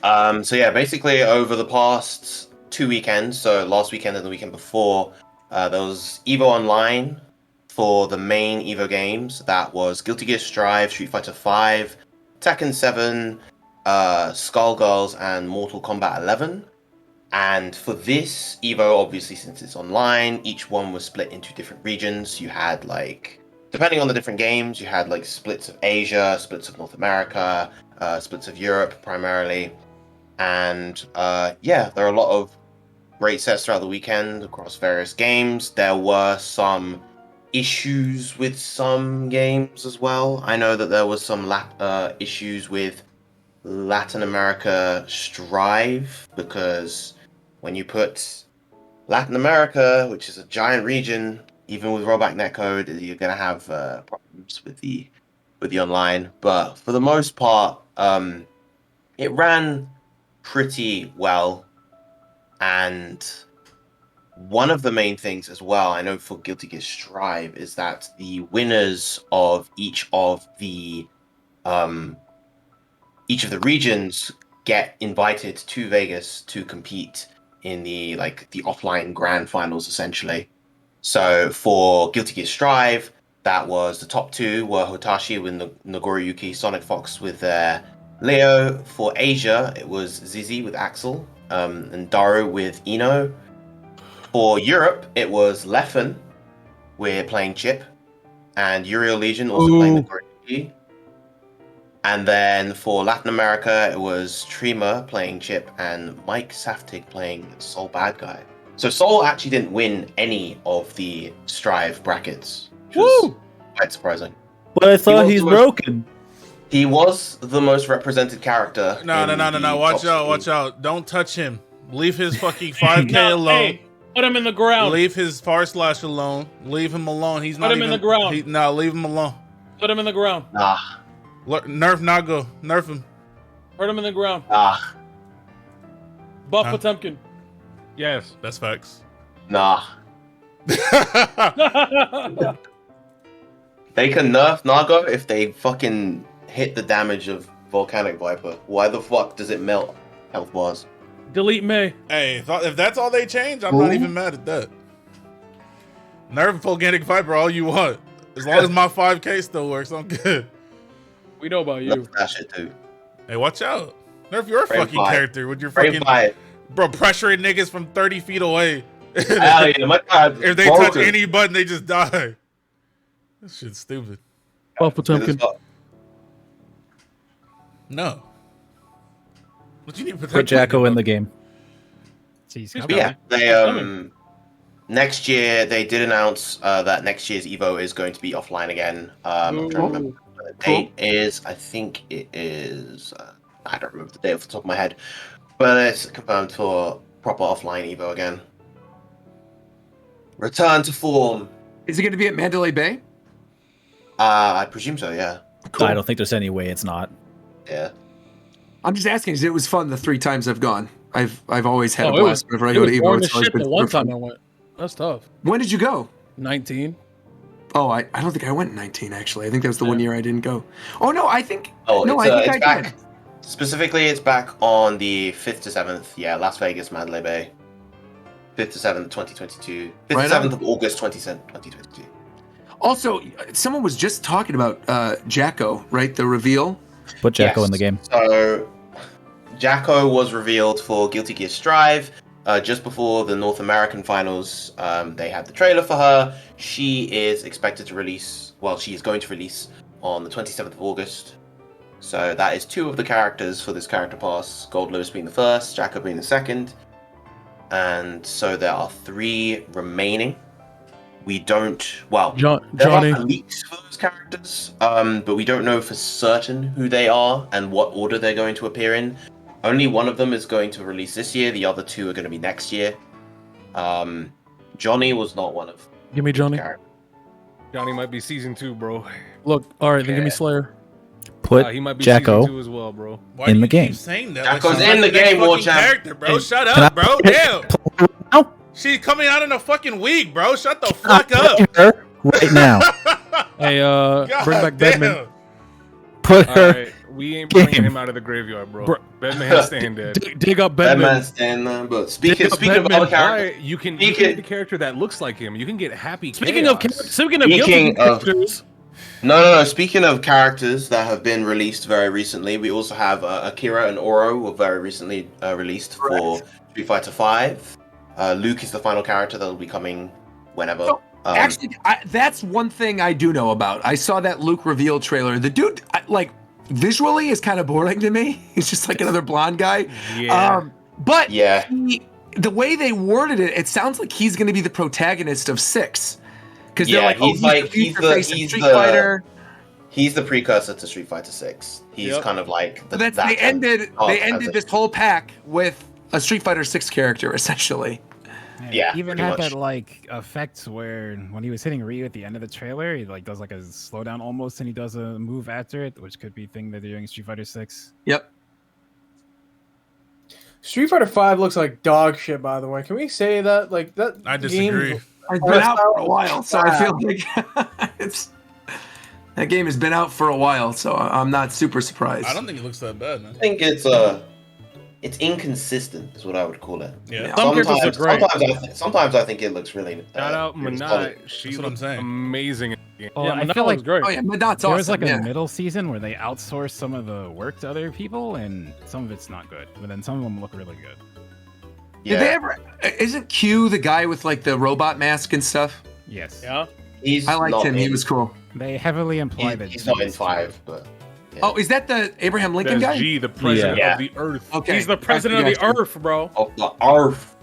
Basically over the past 2 weekends, so last weekend and the weekend before, there was Evo Online for the main Evo games. That was Guilty Gear Strive, Street Fighter V, Tekken 7, Skullgirls, and Mortal Kombat 11. And for this Evo, obviously since it's online, each one was split into different regions. You had like depending on the different games, you had like splits of Asia, splits of North America, splits of Europe primarily, and yeah, there are a lot of great sets throughout the weekend across various games. There were some issues with some games as well. I know that there was some issues with Latin America Strive, because when you put Latin America, which is a giant region, even with rollback netcode, you're gonna have problems with the online. But for the most part, it ran pretty well. And one of the main things as well, I know for Guilty Gear Strive, is that the winners of each of the regions get invited to Vegas to compete in the offline grand finals, essentially. So for Guilty Gear Strive, that was the top two were Hotashi with Nagoriyuki, Sonic Fox with Leo. For Asia, it was Zizi with Axel, and Daru with Ino. For Europe, it was Leffen, we're playing Chip, and Uriel Legion also playing Nagoriyuki. And then for Latin America, it was Trima playing Chip and Mike Saftig playing Soul Bad Guy. So Soul actually didn't win any of the Strive brackets, which was quite surprising. But I thought he's broken. He was the most represented character. No. Watch out. Don't touch him. Leave his fucking 5K alone. Hey, put him in the ground. Leave his / alone. Leave him alone. He's not Put him in the ground. Leave him alone. Put him in the ground. Nah. Nerf Nago. Nerf him. Put him in the ground. Nah. Buff Potemkin. Yes. That's facts. Nah. They can nerf Nago if they fucking hit the damage of Volcanic Viper. Why the fuck does it melt health bars? Delete May. Hey, if that's all they change, I'm not even mad at that. Nerf Volcanic Viper all you want. As long as my 5K still works, I'm good. We know about you. Nerf that shit too. Hey, watch out. Nerf your Frame fucking 5. character with your Frame fucking... 5. Bro, pressuring niggas from 30 feet away. If they touch any button, they just die. This shit's stupid. Buff Potemkin. No. What you need to Put Jacko in the game. Yeah, they next year they did announce that next year's Evo is going to be offline again. I'm trying to remember what the date is. I think it is. I don't remember the date off the top of my head, but it's confirmed for proper offline Evo again. Return to form. Is it going to be at Mandalay Bay? I presume so. Yeah. Cool. I don't think there's any way it's not. Yeah. I'm just asking because it was fun the 3 times I've gone. I've always had a blast whenever I go to Evo. It's always been the one time I went. That's tough. When did you go? 19. Oh, I don't think I went in 19 actually. I think that was the one year I didn't go. Oh no, I think. Oh, no, I think I back. did. Specifically, it's back on the 5th to 7th. Yeah, Las Vegas, Mandalay Bay. 5th to 7th, 2022. 5th to 7th of August, 2022. Also, someone was just talking about Jacko, right? The reveal. Put Jacko in the game. So, Jacko was revealed for Guilty Gear Strive just before the North American finals. They had the trailer for her. She is expected to release. Well, she is going to release on the 27th of August. So that is 2 of the characters for this character pass. Gold Lewis being the first, Jacko being the second. And so there are 3 remaining. We don't... Well, there are leaks for those characters, but we don't know for certain who they are and what order they're going to appear in. Only one of them is going to release this year. The other 2 are going to be next year. Johnny was not one of... Give me Johnny. Johnny might be season 2, bro. Look, all right, then give me Slayer. Put he might be Jacko season 2 as well, bro. Why in do the you game. keep saying that? Jacko's in the game, War Champ. Character, bro. Shut up, bro. Damn. She's coming out in a fucking week, bro. Shut the fuck up. Her right now. Hey, bring back Bedman. Put her. Right, we ain't bringing him out of the graveyard, bro. Bedman's staying dead. Dig up Bedman. Bedman's staying there, but speaking of other characters, you can get the character that looks like him. You can get Happy Speaking Chaos. of guilty characters. No. Speaking of characters that have been released very recently, we also have Akira and Oro were very recently released for Street Fighter V. Luke is the final character that will be coming whenever. Actually, that's one thing I do know about. I saw that Luke reveal trailer. The dude, visually is kind of boring to me. He's just like another blonde guy. Yeah. But Yeah. the way they worded it, it sounds like he's going to be the protagonist of 6. Because they're Yeah, like, he's like he's the Street Fighter. he's the precursor to Street Fighter 6. He's kind of like So they ended this whole pack with a Street Fighter 6 character essentially. Yeah, He even pretty had much. that like effect where when he was hitting Ryu at the end of the trailer, he like does like a slowdown almost, and he does a move after it, which could be a thing that they're doing in Street Fighter 6. Yep. Street Fighter 5 looks like dog shit, by the way. Can we say that? Like that I disagree. game- It's been out for a while, so I feel like that game has been out for a while, so I'm not super surprised. I don't think it looks that bad, man. I think it's inconsistent, is what I would call it. Yeah. Some characters are great. Sometimes I think it looks really. Shout out really Minot. solid. She That's what I'm looks saying. amazing. in the game. Well, Yeah, I Minot feel like was great. Oh yeah, Madot's there awesome. was like a yeah. middle season where they outsourced some of the work to other people, and some of it's not good, but then some of them look really good. Did they ever? Isn't Q the guy with like the robot mask and stuff? Yes. Yeah. He's I liked not him. He in- was cool. They heavily imply that He's not in G's 5, but. Yeah. Oh, is that the Abraham Lincoln That's guy? G, the president Yeah. of the Earth. Okay. He's the president of the Gotcha. Earth, bro. Of the Earth.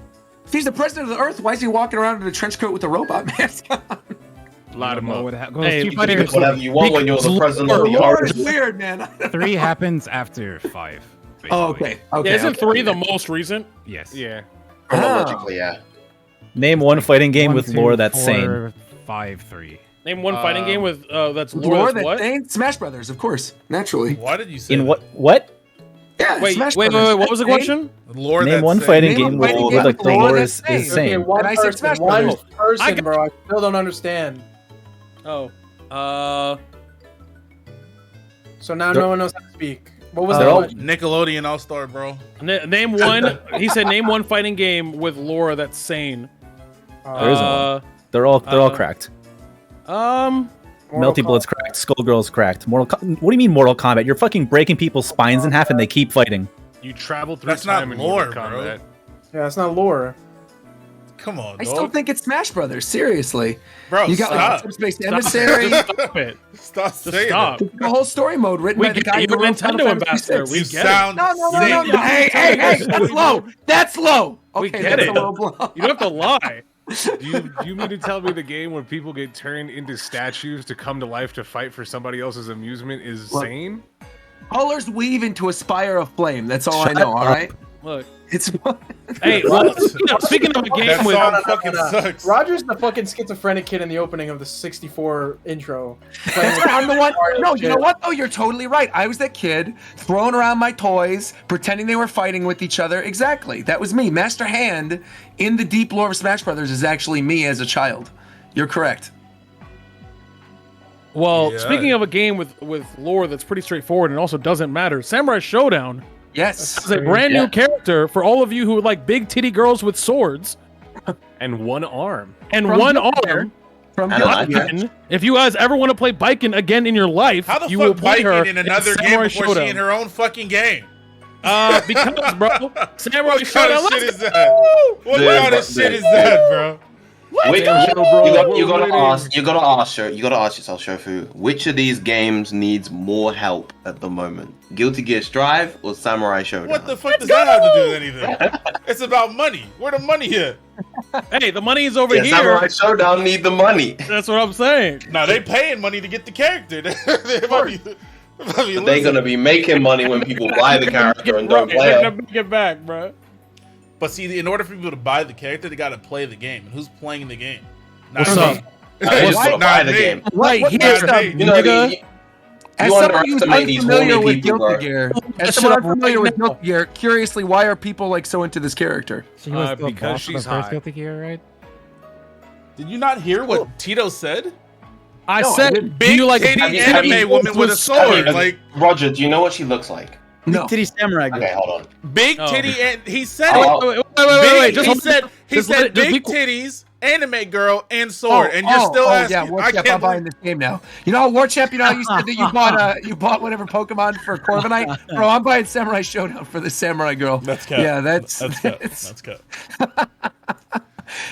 If he's the president of the Earth, why is he walking around in a trench coat with a robot mask on? Light him up. Hey, Street You can Fighter do whatever you want when you're the president of the Lord is Earth. weird, man. 3 happens after 5. Basically. Oh, okay. Okay. Yeah, isn't okay. 3 the most recent? Yes. Yeah. Chronologically, yeah. Name one fighting game 1, with 2, lore that's 4, sane. 5, 3. Name one fighting game with that's Lore lore that's that what? thing? Smash Brothers, of course, naturally. Why did you say In that? what? Yeah, Wait, Smash wait, Brothers. what was the That's question? Lore Name that's one sane. fighting Name game one fighting with game like with the lore lore that's is sane. sane. Okay, one And I said person, Smash one Brothers. person, I got- bro. I still don't understand. Oh. So now They're- no one knows how to speak. What was They're the all- question? Nickelodeon All Star, bro. Name one. He said name one fighting game with lore that's sane. There isn't one. They're all cracked. Mortal Melty Blood's Kombat. cracked. Skullgirl's cracked. What do you mean Mortal Kombat? You're fucking breaking people's spines in half and they keep fighting. You travel through That's not time in lore, Mortal bro. Kombat. Yeah, it's not lore. Come on, I dog. still think it's Smash Brothers. Seriously, Bro, you got like stop. Subspace Emissary, Stop it. Stop Just saying stop. that. the whole story mode written We by the get guy it. who You're a wrote Final Nintendo Fantasy ambassador. VI. We You get it. sound No. sick. Hey, that's low. That's low. Okay, get that's it. a low blow. You don't have to lie. You mean to tell me the game where people get turned into statues to come to life to fight for somebody else's amusement is Look. sane? Colors weave into a spire of flame. That's all I know. All right. Look. It's Hey, well, speaking of a game That with song fucking sucks. Roger's the fucking schizophrenic kid in the opening of the 64 intro. That's right. I'm the one. No, you know what? Oh, you're totally right. I was that kid throwing around my toys, pretending they were fighting with each other. Exactly. That was me. Master Hand in the deep lore of Smash Brothers is actually me as a child. You're correct. Well, Yeah. speaking of a game with lore that's pretty straightforward and also doesn't matter, Samurai Showdown Yes. is a brand new character for all of you who like big titty girls with swords And one arm. and From one Guilty Gear. arm. From And Guilty I- Gear. Biken. If you guys ever want to play Biken again in your life, How the you will fuck play her Biking in another game Samurai before Showdown. she in her own fucking game? Because, bro, Samurai What kind Showdown. of shit let's is go! that? What Yeah, kind of but- shit is that, bro? Wait, Damn, you, bro, you we're gotta waiting. ask. You gotta ask yourself, Shofu. Which of these games needs more help at the moment? Guilty Gear Strive or Samurai Showdown? What the fuck does that have to do with anything? It's about money. Where the money here? Hey, the money is over Yeah, here. Samurai Showdown need the money. That's what I'm saying. Now they paying money to get the character. They might be But they're losing. gonna be making money when people buy the character and don't Right, play they're it. gonna bring it back, bro. But see, in order for people to buy the character, they gotta play the game. And who's playing the game? What's me. up? I just gotta buy the me. game. Right What- here, Not me. You know, nigga. As you someone who's underestimate these unfamiliar horny with people, bro. Guilty Gear, as Shut someone up unfamiliar right with now. Guilty Gear, curiously, why are people like so into this character? She was the because boss of she's the first hot. Guilty Gear, right? Did you not hear what Tito said? I No, I said, didn't. do Big you like titty have you- anime woman with a sword. Have you- Like Roger, do you know what she looks like? No. Titty samurai girl. Okay, hold on. big Oh. titty, and he said Oh, it. Wait. Big- Just he hold- said just let it- just big be- titties, anime girl, and sword, and you're still asking. Yeah, War I Champ, can't I'm buying this game now. You know, how War Champ, you know how you said that you bought whatever Pokemon for Corviknight? Bro, I'm buying Samurai Showdown for the Samurai Girl. That's cut. Yeah, that's cut. That's cut.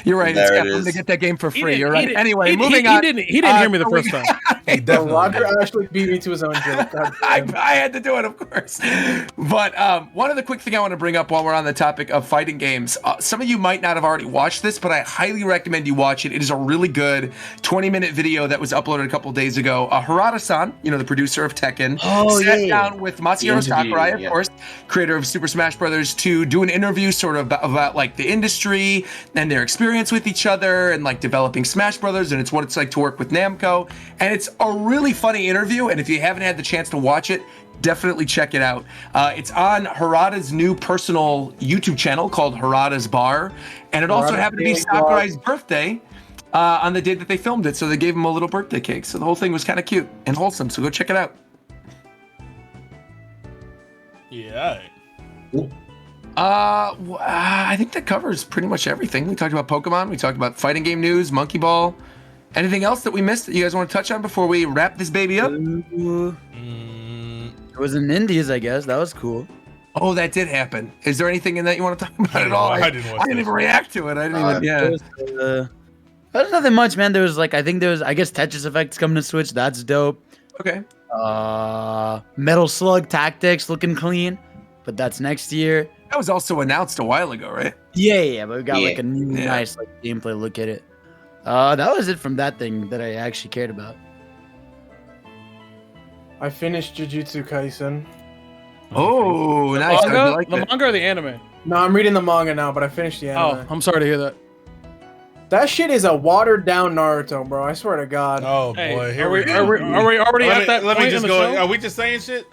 You're right. There It's it I'm gonna is. get that game for He free. didn't- You're he right. didn't- Anyway, he moving didn't- on. He didn't hear me the first time. He definitely Roger did. actually beat me to his own joke. God I damn. had to do it, of course. But one other quick thing I want to bring up while we're on the topic of fighting games. Some of you might not have already watched this, but I highly recommend you watch it. It is a really good 20-minute video that was uploaded a couple days ago. Harada-san, the producer of Tekken, sat down with Masahiro interview, Sakurai, of yeah. course, creator of Super Smash Brothers, to do an interview sort of about like the industry and their experience with each other and like developing Smash Brothers, and it's what it's like to work with Namco. And it's a really funny interview, and if you haven't had the chance to watch it, definitely check it out. It's on Harada's new personal YouTube channel called Harada's Bar, and it also Harada's happened to be Daily Sakurai's birthday on the day that they filmed it, so they gave him a little birthday cake. So the whole thing was kind of cute and wholesome, so go check it out. Yeah. I think that covers pretty much everything. We talked about Pokemon, we talked about fighting game news, Monkey Ball. Anything else that we missed that you guys want to touch on before we wrap this baby up? It was in Indies, I guess. That was cool. Oh, that did happen. Is there anything in that you want to talk about at didn't all? wa- I I didn't watch didn't that. even react to it. I didn't even. Yeah. There's nothing much, man. There was I guess Tetris Effect's coming to Switch. That's dope. Okay. Metal Slug Tactics looking clean, but that's next year. That was also announced a while ago, right? Yeah, but we got Yeah. a new Yeah. nice gameplay look at it. That was it from that thing that I actually cared about. I finished Jujutsu Kaisen. Oh, nice. I Manga? like The that. manga or the anime? No, I'm reading the manga now, but I finished the Oh, anime. I'm sorry to hear that. That shit is a watered down Naruto, bro. I swear to God. Oh Hey, boy, here are we we go. already Let at me- that let point me just in go. the show? Are we just saying shit?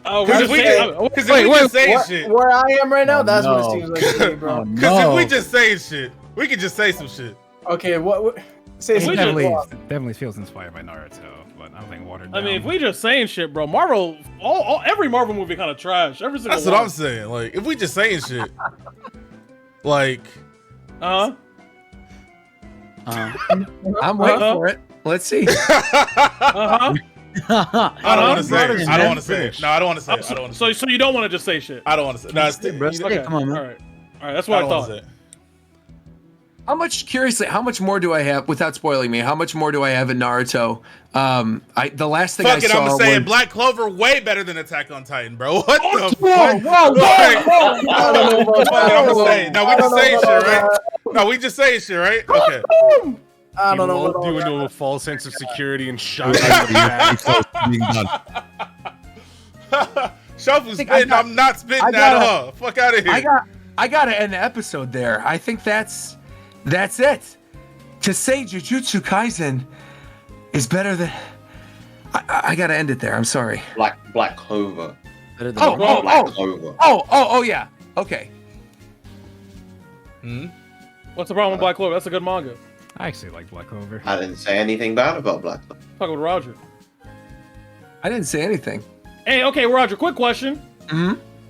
Oh, we're Because just if we saying. just, because if we just saying shit, Where I am right now, Oh, that's what no. it seems like to me, bro. because if we just saying shit, we can just say some shit. Okay, what say It some definitely, shit. definitely feels inspired by Naruto, but I don't think watered down. I mean, if we just saying shit, bro, Marvel, every Marvel movie kind of trash. Every single That's one. what I'm saying. Like, if we just saying shit, like, Uh-huh. I'm waiting for it. Let's see. Uh-huh. I don't want to say it. Brothers, I don't man. want to say it. No, I don't want to say it. I don't want to. So you don't want to just say shit? I don't want to say. No, it's Bro, Okay, come on, man. All right. That's what I don't thought. wanna say it. How much more do I have, without spoiling me, how much more do I have in Naruto? The last thing Fuck I it, saw I'm saying was... Black Clover way better than Attack on Titan, bro. What the Whoa, fuck? whoa, Like, whoa, I don't know about fuck it, I'm that. just saying. No, we I just don't saying know shit, about right? that. No, we just saying shit, right? Okay. I don't know People what all do that. into a false sense of security and shot you in the back. Being done. Shuffle's think I spitting. got- I'm not spitting I at gotta- all. Fuck out of here. I gotta end the episode there. I think that's it. To say Jujutsu Kaisen is better than... I gotta end it there. I'm sorry. Black Clover. Better than Oh, Black Clover. oh, yeah. Okay. What's the problem with Black Clover? That's a good manga. I actually like Black Clover. I didn't say anything bad about Black Clover. Talk with Roger. I didn't say anything. Hey, okay, Roger. Quick question.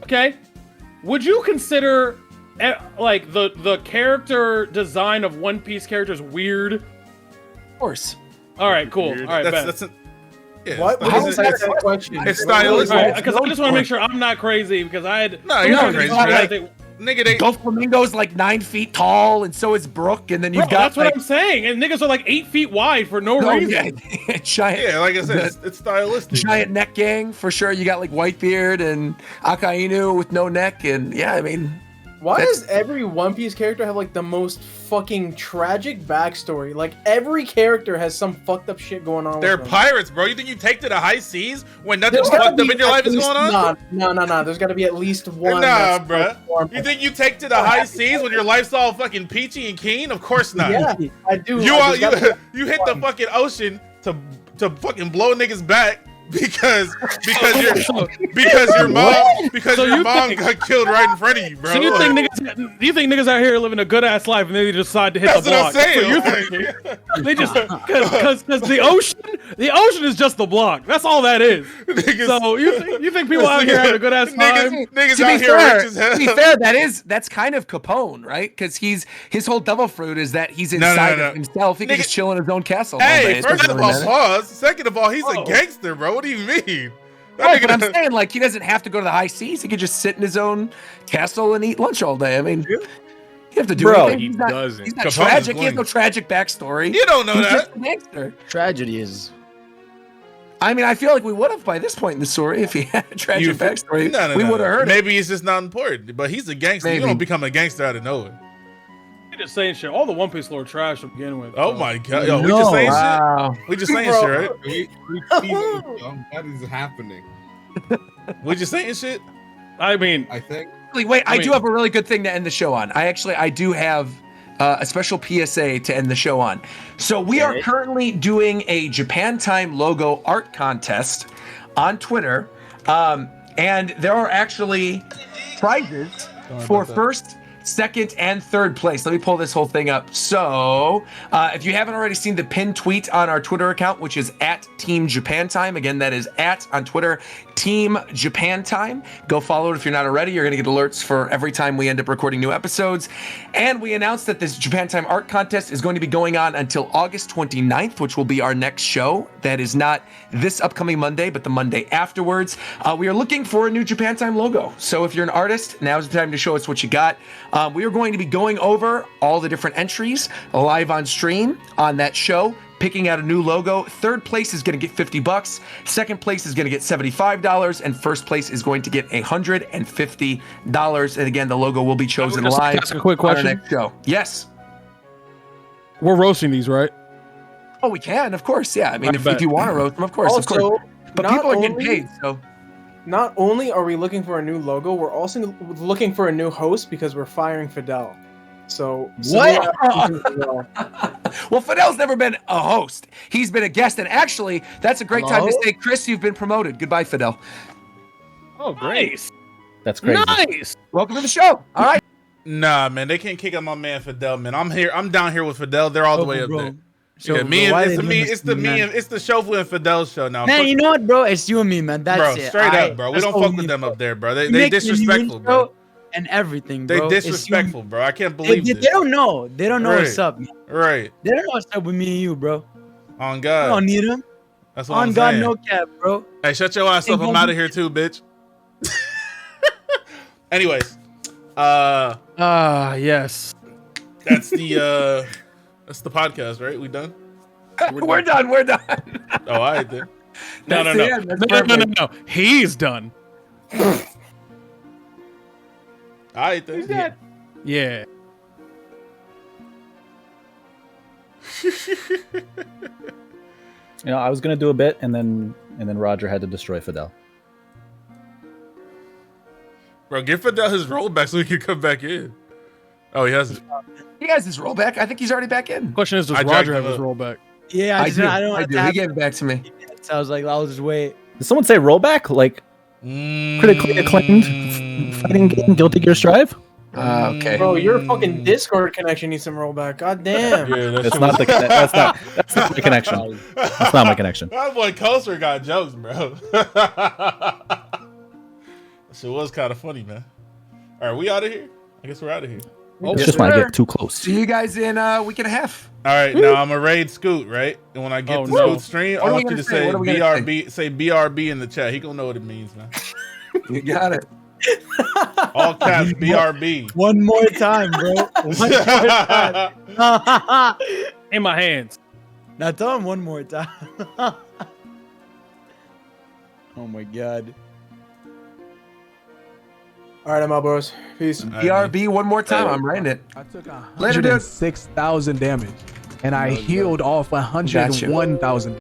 Okay, would you consider like the character design of One Piece characters weird? Of course. All right, cool. Weird. All right, bet. That's a, yeah, What? it's- How it's- is that it's- a question? it's stylistic. Because I just want to make sure I'm not crazy because I had. No, you're not crazy, I man. think- Nigga, they Doflamingo's like 9 feet tall, and so is Brook, and then Bro, you've got that's what like... I'm saying. And niggas are like 8 feet wide for no Oh, reason. yeah, giant, yeah, like I said, it's stylistic. giant neck gang for sure. You got like Whitebeard and Akainu with no neck, and yeah, I mean, Why That's- does every One Piece character have like the most fucking tragic backstory? Like every character has some fucked up shit going on. They're with them. pirates, bro. You think you take to the high seas when nothing There's gotta fucked up be in your at life is least- going on? No. There's got to be at least one. Nah, that's bruh. normal. You think you take to the high seas when your life's all fucking peachy and keen? Of course not. Yeah, I do. You There's gotta be you hit the one. fucking ocean to fucking blow niggas back because your mom got killed right in front of you, bro. So you Like, think niggas out here living a good ass life and then they decide to hit that's the what I'm block? That's saying. what you're thinking. They just because the ocean is just the block. That's all that is. Niggas- So you think people out here having a good ass time? niggas to out be here fair, rich as hell. to be fair, that's kind of Capone, right? Because his whole devil fruit is that he's inside no. of himself. He can Nigga- just chill in his own castle. all day. Hey, It first doesn't of really all, matter. pause. Second of all, he's a Oh. gangster, bro. What do you mean? That Right, nigga but I'm done- saying, like, he doesn't have to go to the high seas. He could just sit in his own castle and eat lunch all day. I mean, You have to do Bro, anything. he doesn't. He's not Capone's tragic. He has going. no tragic backstory. You don't know He's that. just a gangster. Tragedy is. I mean, I feel like we would have by this point in the story if he had a tragic backstory. We would have heard it. Maybe he's just not important, but he's a gangster. You Maybe. don't become a gangster out of nowhere. You're just saying shit. All the One Piece lore trash to begin with. Oh so. my god, yo, we just saying Wow. shit. We just saying shit, right? What is happening? We just saying shit. I mean, I think. Wait, I I mean- do have a really good thing to end the show on. I do have a special PSA to end the show on. So we are currently doing a Japan Time logo art contest on Twitter, and there are actually prizes for first, second, and third place. Let me pull this whole thing up. So, if you haven't already seen the pinned tweet on our Twitter account, which is at Team Japan Time, again, that is at on Twitter, Team Japan Time. Go follow it if you're not already. You're going to get alerts for every time we end up recording new episodes. And we announced that this Japan Time art contest is going to be going on until August 29th, which will be our next show. That is not this upcoming Monday, but the Monday afterwards. We are looking for a new Japan Time logo. So if you're an artist, now's the time to show us what you got. We are going to be going over all the different entries live on stream on that show, picking out a new logo. Third place is going to get $50. Second place is going to get $75, and first place is going to get $150. And again, the logo will be chosen Just live ask a quick on our question. next show. Yes. we're roasting these, right? Oh, we can, of course. Yeah, I mean, I if bet. you want to roast them, of course, of course. Also, But not people are getting only- paid, so Not only are we looking for a new logo, we're also looking for a new host because we're firing Fidel. So What? well. well, Fidel's never been a host. He's been a guest, and actually, that's a great time to Hello? say, Chris, you've been promoted. Goodbye, Fidel. Oh, great. That's crazy. Nice. Welcome to the show. All right. Nah, man, they can't kick out my man Fidel, man. I'm here. I'm down here with Fidel. They're all the way up there. So, Yeah, me bro, why and they it's doing me. this It's to the me, me. man? And, it's the Shofu and Fidel show now. Man, Fuck- you know what, bro? It's you and me, man. That's bro, it. straight Alright, up, bro. We that's don't all fuck we with need, them bro. up there, bro. They You make the disrespectful, news, bro. And everything, They bro. It's you and disrespectful, bro. I can't me. believe They this. don't know. They don't know what's Right. up. Man. Right. They don't know what's up with me and you, bro. On I God. don't need them. That's what On I'm God, saying. no cap, bro. Hey, shut your ass up. Hey, I'm don't out of be- here too, bitch. Anyways, Yes. that's the podcast, right? We done? We're done. We're done. Oh, all right then. No, That's no, the no. end. That's No, no, no, perfect. no. He's done. All right then. Yeah. You know, I was gonna do a bit, and then Roger had to destroy Fidel. Bro, give Fidel his roll back so he can come back in. Oh, he has it. He has his rollback. I think he's already back in. Question is, does I dragged Roger have him his up. rollback? Yeah, I do. I don't know I what do. He happened. gave it back to me. So I was like, I'll just wait. Did someone say rollback? Like critically acclaimed fighting game, Guilty Gear Strive? Okay. Bro, your fucking Discord connection needs some rollback. God damn. Yeah, that That's shit not was- the that's not my connection. That's not my connection. That boy Coaster got jokes, bro. That shit was kind of funny, man. All right, we out of here? I guess we're out of here. It's just when I get too close. See you guys in a week and a half. All right, now I'm gonna raid Scoot, right? And when I get Oh, to no. Scoot stream, What I are we want you gonna to say? say What are we gonna BRB, say BRB in the chat. He gonna know what it means, man. You got it. All caps BRB. One more time, bro. One more time. In my hands. Now tell him one more time. Oh my god. All right, I'm out, bros. Peace. BRB one more time. I'm writing it. I took Later, dude. 106,000 damage, and I healed off 101,000.